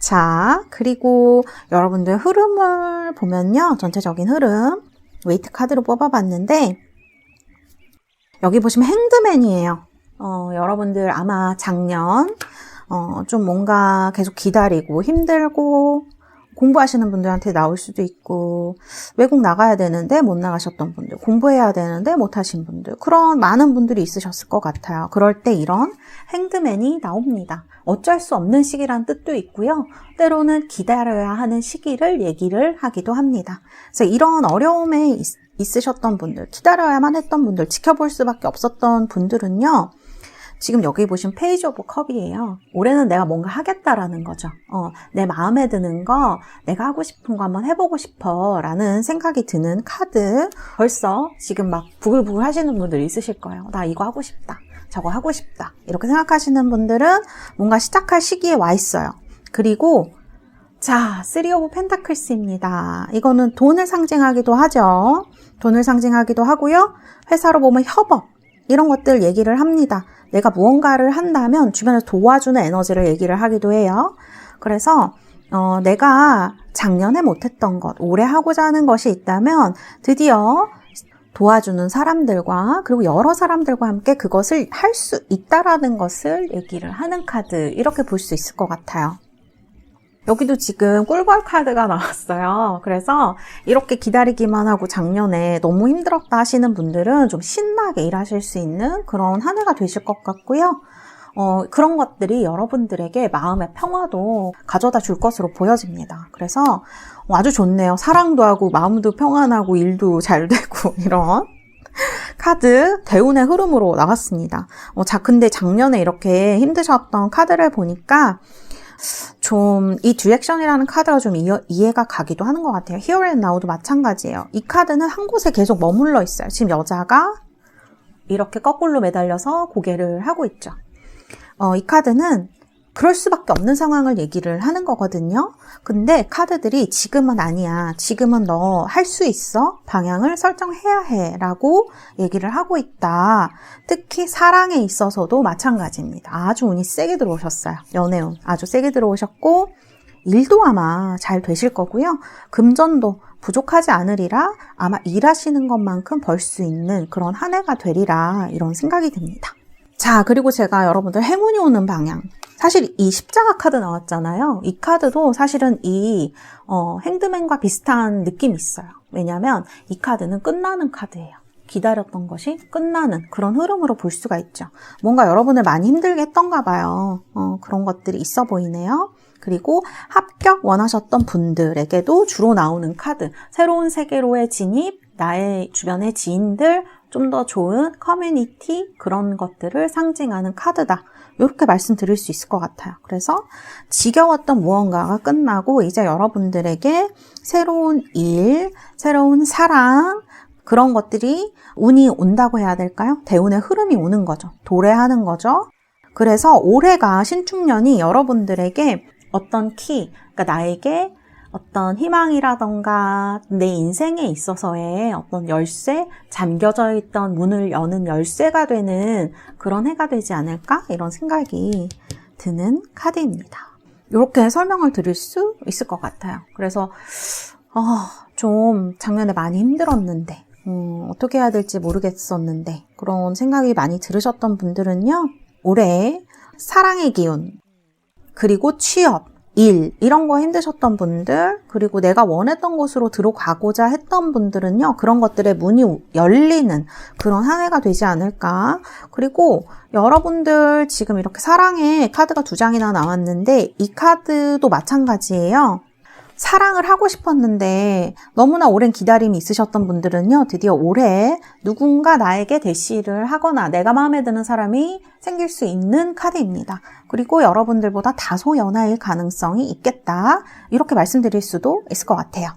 Speaker 1: 자, 그리고 여러분들 흐름을 보면요. 전체적인 흐름. 웨이트 카드로 뽑아봤는데, 여기 보시면 행드맨이에요. 여러분들 아마 작년, 좀 뭔가 계속 기다리고 힘들고, 공부하시는 분들한테 나올 수도 있고, 외국 나가야 되는데 못 나가셨던 분들, 공부해야 되는데 못 하신 분들, 그런 많은 분들이 있으셨을 것 같아요. 그럴 때 이런 행드맨이 나옵니다. 어쩔 수 없는 시기란 뜻도 있고요. 때로는 기다려야 하는 시기를 얘기를 하기도 합니다. 그래서 이런 어려움에 있으셨던 분들, 기다려야만 했던 분들, 지켜볼 수밖에 없었던 분들은요, 지금 여기 보시면 페이지 오브 컵이에요. 올해는 내가 뭔가 하겠다라는 거죠. 내 마음에 드는 거, 내가 하고 싶은 거 한번 해보고 싶어 라는 생각이 드는 카드. 벌써 지금 막 부글부글 하시는 분들 있으실 거예요. 나 이거 하고 싶다. 저거 하고 싶다. 이렇게 생각하시는 분들은 뭔가 시작할 시기에 와 있어요. 그리고 자, 3 오브 펜타클스입니다. 이거는 돈을 상징하기도 하죠. 돈을 상징하기도 하고요. 회사로 보면 협업. 이런 것들 얘기를 합니다. 내가 무언가를 한다면 주변에서 도와주는 에너지를 얘기를 하기도 해요. 그래서 내가 작년에 못했던 것, 올해 하고자 하는 것이 있다면 드디어 도와주는 사람들과 그리고 여러 사람들과 함께 그것을 할 수 있다라는 것을 얘기를 하는 카드, 이렇게 볼 수 있을 것 같아요. 여기도 지금 꿀벌 카드가 나왔어요. 그래서 이렇게 기다리기만 하고 작년에 너무 힘들었다 하시는 분들은 좀 신나게 일하실 수 있는 그런 한 해가 되실 것 같고요. 그런 것들이 여러분들에게 마음의 평화도 가져다 줄 것으로 보여집니다. 그래서 아주 좋네요. 사랑도 하고 마음도 평안하고 일도 잘 되고 이런 카드 대운의 흐름으로 나왔습니다. 자, 근데 작년에 이렇게 힘드셨던 카드를 보니까 좀 이 디렉션이라는 카드가 좀 이해가 가기도 하는 것 같아요. Here and Now도 마찬가지예요. 이 카드는 한 곳에 계속 머물러 있어요. 지금 여자가 이렇게 거꾸로 매달려서 고개를 하고 있죠. 이 카드는 그럴 수밖에 없는 상황을 얘기를 하는 거거든요. 근데 카드들이 지금은 아니야. 지금은 너 할 수 있어. 방향을 설정해야 해. 라고 얘기를 하고 있다. 특히 사랑에 있어서도 마찬가지입니다. 아주 운이 세게 들어오셨어요. 연애운 아주 세게 들어오셨고 일도 아마 잘 되실 거고요. 금전도 부족하지 않으리라 아마 일하시는 것만큼 벌 수 있는 그런 한 해가 되리라 이런 생각이 듭니다. 자, 그리고 제가 여러분들 행운이 오는 방향, 사실 이 십자가 카드 나왔잖아요. 이 카드도 사실은 이 행드맨과 비슷한 느낌이 있어요. 왜냐하면 이 카드는 끝나는 카드예요. 기다렸던 것이 끝나는 그런 흐름으로 볼 수가 있죠. 뭔가 여러분을 많이 힘들게 했던가 봐요. 그런 것들이 있어 보이네요. 그리고 합격 원하셨던 분들에게도 주로 나오는 카드, 새로운 세계로의 진입, 나의 주변의 지인들, 좀 더 좋은 커뮤니티, 그런 것들을 상징하는 카드다. 이렇게 말씀드릴 수 있을 것 같아요. 그래서 지겨웠던 무언가가 끝나고 이제 여러분들에게 새로운 일, 새로운 사랑, 그런 것들이 운이 온다고 해야 될까요? 대운의 흐름이 오는 거죠. 도래하는 거죠. 그래서 올해가 신축년이 여러분들에게 어떤 키, 그러니까 나에게 어떤 희망이라던가 내 인생에 있어서의 어떤 열쇠, 잠겨져 있던 문을 여는 열쇠가 되는 그런 해가 되지 않을까? 이런 생각이 드는 카드입니다. 이렇게 설명을 드릴 수 있을 것 같아요. 그래서 좀 작년에 많이 힘들었는데 어떻게 해야 될지 모르겠었는데 그런 생각이 많이 들으셨던 분들은요. 올해 사랑의 기운, 그리고 취업, 일 이런 거 힘드셨던 분들, 그리고 내가 원했던 곳으로 들어가고자 했던 분들은요. 그런 것들의 문이 열리는 그런 한 해가 되지 않을까. 그리고 여러분들 지금 이렇게 사랑의 카드가 2장이나 나왔는데 이 카드도 마찬가지예요. 사랑을 하고 싶었는데 너무나 오랜 기다림이 있으셨던 분들은요. 드디어 올해 누군가 나에게 대시를 하거나 내가 마음에 드는 사람이 생길 수 있는 카드입니다. 그리고 여러분들보다 다소 연하일 가능성이 있겠다. 이렇게 말씀드릴 수도 있을 것 같아요.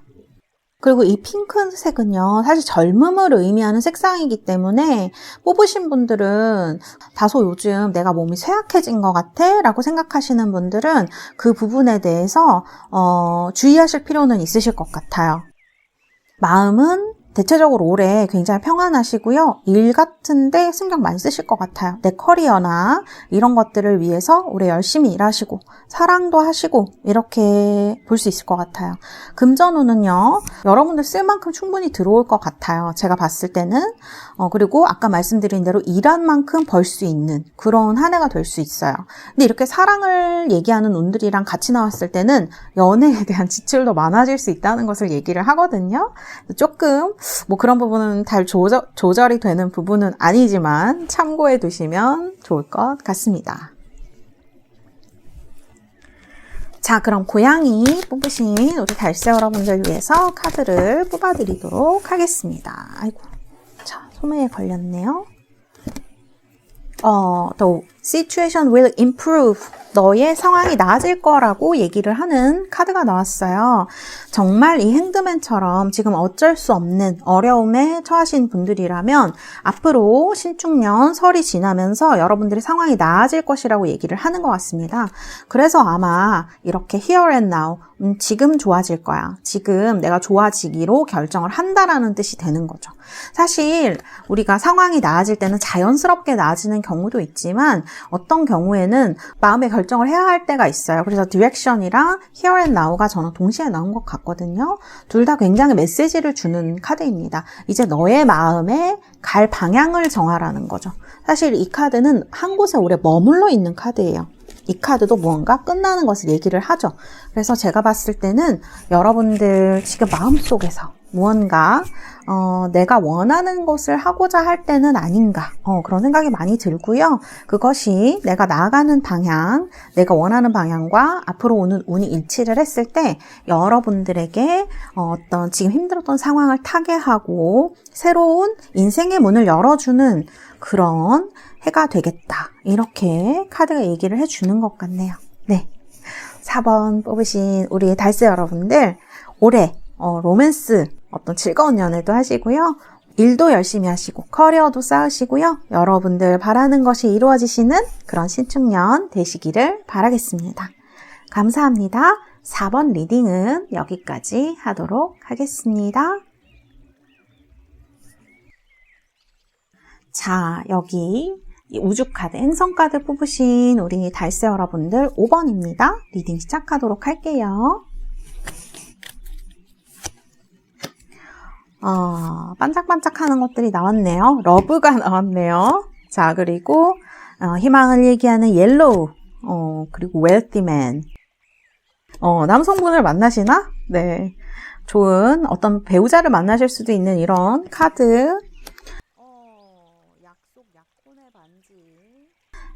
Speaker 1: 그리고 이 핑크색은요, 사실 젊음을 의미하는 색상이기 때문에 뽑으신 분들은 다소 요즘 내가 몸이 쇠약해진 것 같아 라고 생각하시는 분들은 그 부분에 대해서 주의하실 필요는 있으실 것 같아요. 마음은 대체적으로 올해 굉장히 평안하시고요. 일 같은데 신경 많이 쓰실 것 같아요. 내 커리어나 이런 것들을 위해서 올해 열심히 일하시고 사랑도 하시고 이렇게 볼 수 있을 것 같아요. 금전운은요. 여러분들 쓸 만큼 충분히 들어올 것 같아요. 제가 봤을 때는. 그리고 아까 말씀드린 대로 일한 만큼 벌 수 있는 그런 한 해가 될 수 있어요. 근데 이렇게 사랑을 얘기하는 운들이랑 같이 나왔을 때는 연애에 대한 지출도 많아질 수 있다는 것을 얘기를 하거든요. 조금 뭐 그런 부분은 잘 조절이 되는 부분은 아니지만 참고해 두시면 좋을 것 같습니다. 자, 그럼 고양이 뽑으신 우리 달새 여러분들 위해서 카드를 뽑아드리도록 하겠습니다. 아이고, 자, 소매에 걸렸네요. The situation will improve. 너의 상황이 나아질 거라고 얘기를 하는 카드가 나왔어요. 정말 이 핸드맨처럼 지금 어쩔 수 없는 어려움에 처하신 분들이라면 앞으로 신축년 설이 지나면서 여러분들의 상황이 나아질 것이라고 얘기를 하는 것 같습니다. 그래서 아마 이렇게 here and now, 지금 좋아질 거야. 지금 내가 좋아지기로 결정을 한다라는 뜻이 되는 거죠. 사실 우리가 상황이 나아질 때는 자연스럽게 나아지는 경우도 있지만 어떤 경우에는 마음의 결정을 해야 할 때가 있어요. 그래서 디렉션이랑 here and now가 저는 동시에 나온 것 같거든요. 둘 다 굉장히 메시지를 주는 카드입니다. 이제 너의 마음에 갈 방향을 정하라는 거죠. 사실 이 카드는 한 곳에 오래 머물러 있는 카드예요. 이 카드도 무언가 끝나는 것을 얘기를 하죠. 그래서 제가 봤을 때는 여러분들 지금 마음속에서 무언가 내가 원하는 것을 하고자 할 때는 아닌가 그런 생각이 많이 들고요. 그것이 내가 나아가는 방향, 내가 원하는 방향과 앞으로 오는 운이 일치를 했을 때 여러분들에게 어떤 지금 힘들었던 상황을 타개하고 새로운 인생의 문을 열어주는 그런 해가 되겠다. 이렇게 카드가 얘기를 해주는 것 같네요. 네, 4번 뽑으신 우리 달새 여러분들 올해 로맨스 어떤 즐거운 연애도 하시고요. 일도 열심히 하시고 커리어도 쌓으시고요. 여러분들 바라는 것이 이루어지시는 그런 신축년 되시기를 바라겠습니다. 감사합니다. 4번 리딩은 여기까지 하도록 하겠습니다. 자, 여기 우주카드, 행성카드 뽑으신 우리 달새 여러분들 5번입니다. 리딩 시작하도록 할게요. 반짝반짝하는 것들이 나왔네요. 러브가 나왔네요. 자, 그리고 희망을 얘기하는 옐로우, 그리고 웰티맨. 남성분을 만나시나? 네, 좋은 어떤 배우자를 만나실 수도 있는 이런 카드. 약속, 약혼의 반지.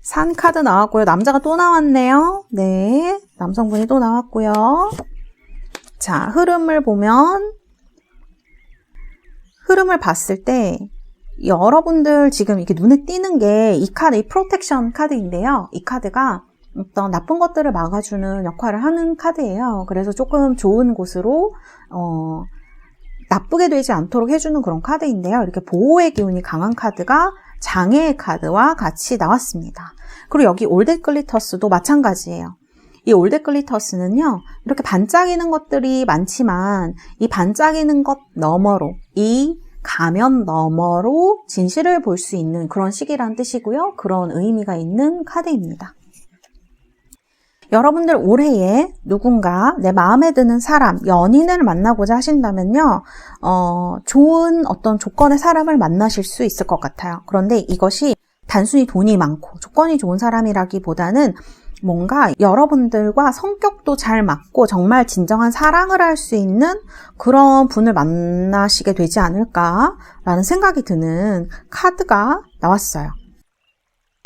Speaker 1: 산 카드 나왔고요. 남자가 또 나왔네요. 네, 남성분이 또 나왔고요. 자, 흐름을 봤을 때 여러분들 지금 이렇게 눈에 띄는 게 이 카드, 이 프로텍션 카드인데요. 이 카드가 어떤 나쁜 것들을 막아주는 역할을 하는 카드예요. 그래서 조금 좋은 곳으로 나쁘게 되지 않도록 해주는 그런 카드인데요. 이렇게 보호의 기운이 강한 카드가 장애의 카드와 같이 나왔습니다. 그리고 여기 올데클리터스도 마찬가지예요. 이 올데클리터스는요, 이렇게 반짝이는 것들이 많지만 이 반짝이는 것 너머로, 이 가면 너머로 진실을 볼 수 있는 그런 시기란 뜻이고요. 그런 의미가 있는 카드입니다. 여러분들 올해에 누군가 내 마음에 드는 사람, 연인을 만나고자 하신다면요, 좋은 어떤 조건의 사람을 만나실 수 있을 것 같아요. 그런데 이것이 단순히 돈이 많고 조건이 좋은 사람이라기보다는 뭔가 여러분들과 성격도 잘 맞고 정말 진정한 사랑을 할 수 있는 그런 분을 만나시게 되지 않을까라는 생각이 드는 카드가 나왔어요.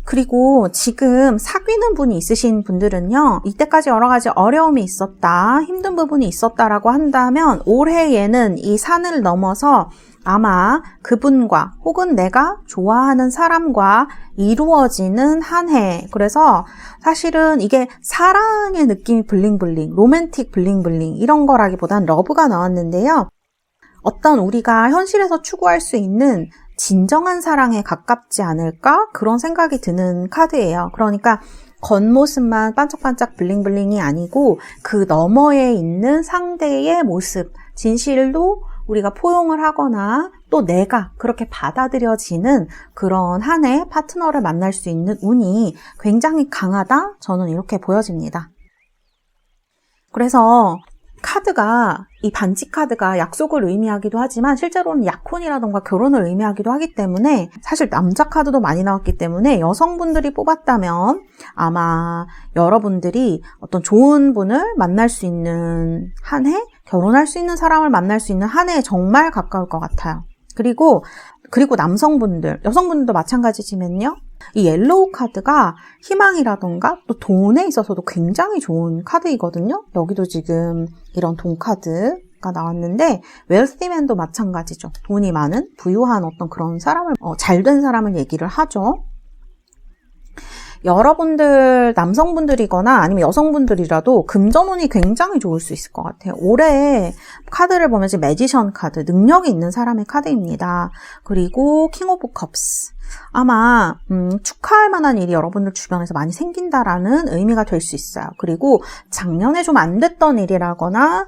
Speaker 1: 그리고 지금 사귀는 분이 있으신 분들은요, 이때까지 여러 가지 어려움이 있었다, 힘든 부분이 있었다라고 한다면 올해에는 이 산을 넘어서 아마 그분과 혹은 내가 좋아하는 사람과 이루어지는 한 해. 그래서 사실은 이게 사랑의 느낌이 블링블링, 로맨틱 블링블링 이런 거라기보단 러브가 나왔는데요. 어떤 우리가 현실에서 추구할 수 있는 진정한 사랑에 가깝지 않을까? 그런 생각이 드는 카드예요. 그러니까 겉모습만 반짝반짝 블링블링이 아니고 그 너머에 있는 상대의 모습, 진실도 우리가 포용을 하거나 또 내가 그렇게 받아들여지는 그런 한 해 파트너를 만날 수 있는 운이 굉장히 강하다? 저는 이렇게 보여집니다. 그래서 카드가, 이 반지 카드가 약속을 의미하기도 하지만 실제로는 약혼이라던가 결혼을 의미하기도 하기 때문에 사실 남자 카드도 많이 나왔기 때문에 여성분들이 뽑았다면 아마 여러분들이 어떤 좋은 분을 만날 수 있는 한 해, 결혼할 수 있는 사람을 만날 수 있는 한 해에 정말 가까울 것 같아요. 그리고 남성분들, 여성분들도 마찬가지지만요. 이 옐로우 카드가 희망이라던가 또 돈에 있어서도 굉장히 좋은 카드이거든요. 여기도 지금 이런 돈 카드가 나왔는데 웰시맨도 마찬가지죠. 돈이 많은 부유한 어떤 그런 사람을, 잘된 사람을 얘기를 하죠. 여러분들 남성분들이거나 아니면 여성분들이라도 금전운이 굉장히 좋을 수 있을 것 같아요. 올해 카드를 보면 지금 매지션 카드, 능력이 있는 사람의 카드입니다. 그리고 킹 오브 컵스. 아마 축하할 만한 일이 여러분들 주변에서 많이 생긴다라는 의미가 될 수 있어요. 그리고 작년에 좀 안 됐던 일이라거나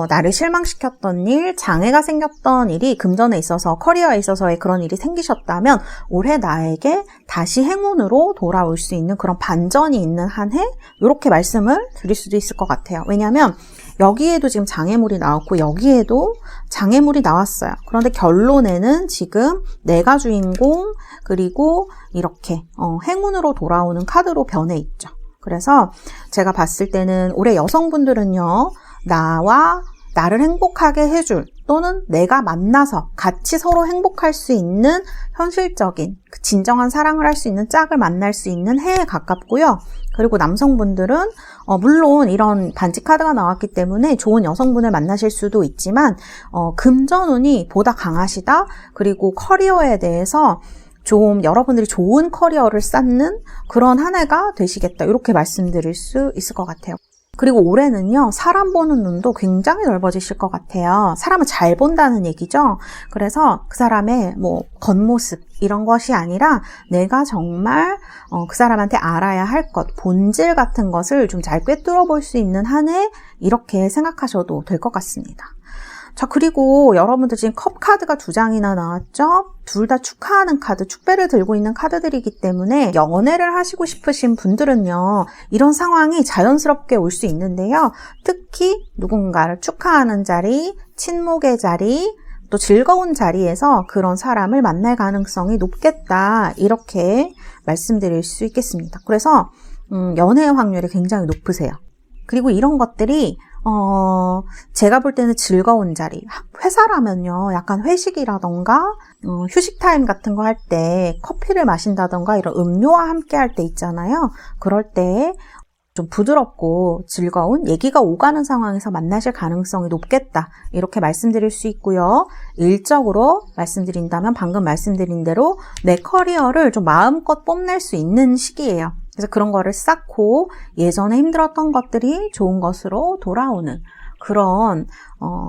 Speaker 1: 나를 실망시켰던 일, 장애가 생겼던 일이 금전에 있어서, 커리어에 있어서의 그런 일이 생기셨다면 올해 나에게 다시 행운으로 돌아올 수 있는 그런 반전이 있는 한 해? 이렇게 말씀을 드릴 수도 있을 것 같아요. 왜냐하면 여기에도 지금 장애물이 나왔고 여기에도 장애물이 나왔어요. 그런데 결론에는 지금 내가 주인공, 그리고 이렇게 행운으로 돌아오는 카드로 변해 있죠. 그래서 제가 봤을 때는 올해 여성분들은요, 나를 행복하게 해줄, 또는 내가 만나서 같이 서로 행복할 수 있는 현실적인, 진정한 사랑을 할 수 있는 짝을 만날 수 있는 해에 가깝고요. 그리고 남성분들은 물론 이런 반지 카드가 나왔기 때문에 좋은 여성분을 만나실 수도 있지만 금전운이 보다 강하시다. 그리고 커리어에 대해서 좀 여러분들이 좋은 커리어를 쌓는 그런 한 해가 되시겠다. 이렇게 말씀드릴 수 있을 것 같아요. 그리고 올해는요, 사람 보는 눈도 굉장히 넓어지실 것 같아요. 사람을 잘 본다는 얘기죠. 그래서 그 사람의 겉모습 이런 것이 아니라 내가 정말 그 사람한테 알아야 할 것, 본질 같은 것을 좀 잘 꿰뚫어 볼 수 있는 한 해, 이렇게 생각하셔도 될 것 같습니다. 자, 그리고 여러분들 지금 컵 카드가 2장이나 나왔죠? 둘 다 축하하는 카드, 축배를 들고 있는 카드들이기 때문에 연애를 하시고 싶으신 분들은요, 이런 상황이 자연스럽게 올 수 있는데요. 특히 누군가를 축하하는 자리, 친목의 자리, 또 즐거운 자리에서 그런 사람을 만날 가능성이 높겠다. 이렇게 말씀드릴 수 있겠습니다. 그래서 연애의 확률이 굉장히 높으세요. 그리고 이런 것들이 제가 볼 때는 즐거운 자리, 회사라면요, 약간 회식이라던가 휴식 타임 같은 거 할 때 커피를 마신다던가 이런 음료와 함께 할 때 있잖아요. 그럴 때 좀 부드럽고 즐거운 얘기가 오가는 상황에서 만나실 가능성이 높겠다. 이렇게 말씀드릴 수 있고요. 일적으로 말씀드린다면 방금 말씀드린 대로 내 커리어를 좀 마음껏 뽐낼 수 있는 시기예요. 그래서 그런 거를 쌓고 예전에 힘들었던 것들이 좋은 것으로 돌아오는 그런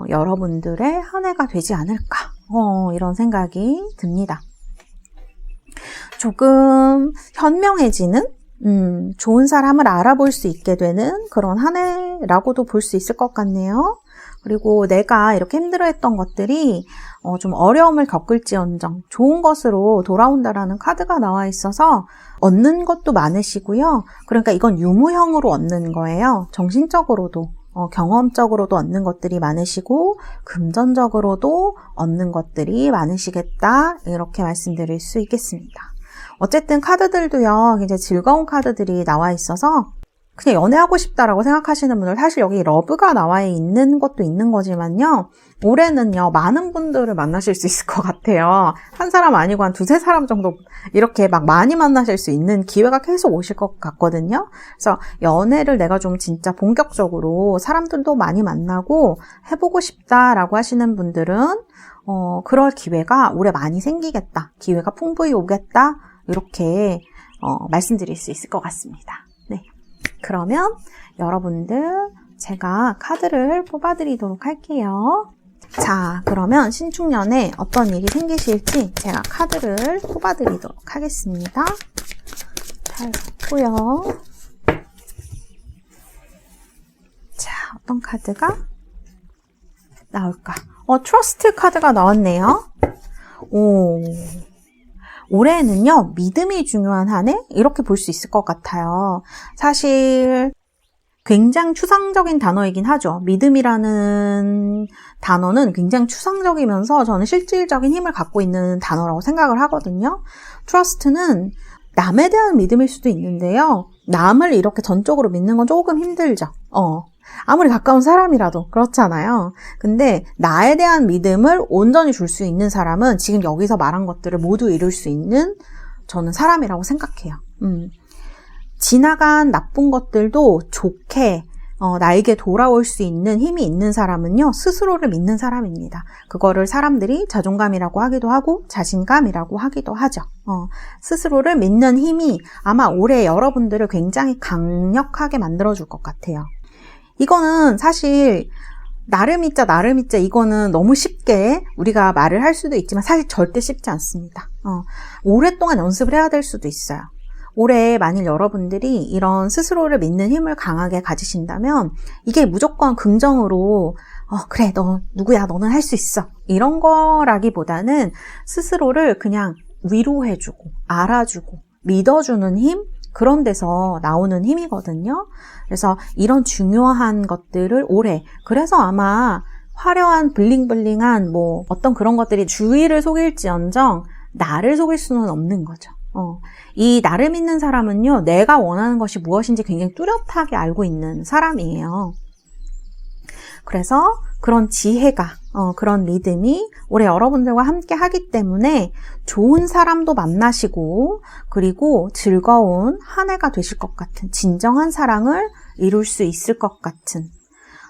Speaker 1: 여러분들의 한 해가 되지 않을까, 이런 생각이 듭니다. 조금 현명해지는 좋은 사람을 알아볼 수 있게 되는 그런 한 해라고도 볼 수 있을 것 같네요. 그리고 내가 이렇게 힘들어했던 것들이 좀 어려움을 겪을지언정 좋은 것으로 돌아온다라는 카드가 나와 있어서 얻는 것도 많으시고요. 그러니까 이건 유무형으로 얻는 거예요. 정신적으로도 경험적으로도 얻는 것들이 많으시고 금전적으로도 얻는 것들이 많으시겠다, 이렇게 말씀드릴 수 있겠습니다. 어쨌든 카드들도요, 이제 즐거운 카드들이 나와 있어서 그냥 연애하고 싶다라고 생각하시는 분들, 사실 여기 러브가 나와 있는 것도 있는 거지만요, 올해는요 많은 분들을 만나실 수 있을 것 같아요. 한 사람 아니고 한 두세 사람 정도 이렇게 막 많이 만나실 수 있는 기회가 계속 오실 것 같거든요. 그래서 연애를 내가 좀 진짜 본격적으로 사람들도 많이 만나고 해보고 싶다라고 하시는 분들은 그럴 기회가 올해 많이 생기겠다, 기회가 풍부히 오겠다, 이렇게 말씀드릴 수 있을 것 같습니다. 네, 그러면 여러분들 제가 카드를 뽑아드리도록 할게요. 자, 그러면 신축년에 어떤 일이 생기실지 제가 카드를 뽑아드리도록 하겠습니다. 잘 봤고요. 자, 어떤 카드가 나올까? 트러스트 카드가 나왔네요. 올해는요, 믿음이 중요한 한 해? 이렇게 볼 수 있을 것 같아요. 사실 굉장히 추상적인 단어이긴 하죠. 믿음이라는 단어는 굉장히 추상적이면서 저는 실질적인 힘을 갖고 있는 단어라고 생각을 하거든요. 트러스트는 남에 대한 믿음일 수도 있는데요, 남을 이렇게 전적으로 믿는 건 조금 힘들죠. 아무리 가까운 사람이라도 그렇잖아요. 근데 나에 대한 믿음을 온전히 줄 수 있는 사람은 지금 여기서 말한 것들을 모두 이룰 수 있는, 저는 사람이라고 생각해요. 지나간 나쁜 것들도 좋게 나에게 돌아올 수 있는 힘이 있는 사람은요, 스스로를 믿는 사람입니다. 그거를 사람들이 자존감이라고 하기도 하고 자신감이라고 하기도 하죠. 스스로를 믿는 힘이 아마 올해 여러분들을 굉장히 강력하게 만들어줄 것 같아요. 이거는 사실 나를 믿자 이거는 너무 쉽게 우리가 말을 할 수도 있지만 사실 절대 쉽지 않습니다. 오랫동안 연습을 해야 될 수도 있어요. 올해 만일 여러분들이 이런 스스로를 믿는 힘을 강하게 가지신다면 이게 무조건 긍정으로 그래, 너 누구야, 너는 할 수 있어, 이런 거라기보다는 스스로를 그냥 위로해주고 알아주고 믿어주는 힘, 그런 데서 나오는 힘이거든요. 그래서 이런 중요한 것들을 올해, 그래서 아마 화려한 블링블링한 어떤 그런 것들이 주위를 속일지언정 나를 속일 수는 없는 거죠. 이 나를 믿는 사람은요, 내가 원하는 것이 무엇인지 굉장히 뚜렷하게 알고 있는 사람이에요. 그래서 그런 지혜가, 그런 믿음이 올해 여러분들과 함께 하기 때문에 좋은 사람도 만나시고, 그리고 즐거운 한 해가 되실 것 같은, 진정한 사랑을 이룰 수 있을 것 같은,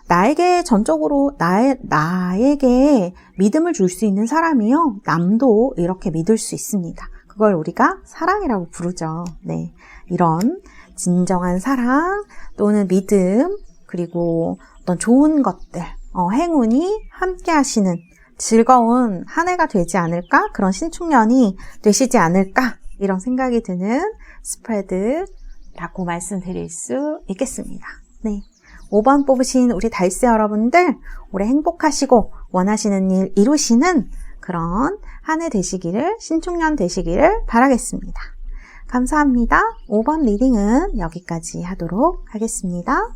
Speaker 1: 나에게 전적으로 나에게 믿음을 줄 수 있는 사람이요, 남도 이렇게 믿을 수 있습니다. 그걸 우리가 사랑이라고 부르죠. 네, 이런 진정한 사랑 또는 믿음, 그리고 어떤 좋은 것들, 행운이 함께 하시는 즐거운 한 해가 되지 않을까? 그런 신축년이 되시지 않을까? 이런 생각이 드는 스프레드라고 말씀드릴 수 있겠습니다. 네, 5번 뽑으신 우리 달세 여러분들, 올해 행복하시고 원하시는 일 이루시는 그런 한 해 되시기를, 신축년 되시기를 바라겠습니다. 감사합니다. 5번 리딩은 여기까지 하도록 하겠습니다.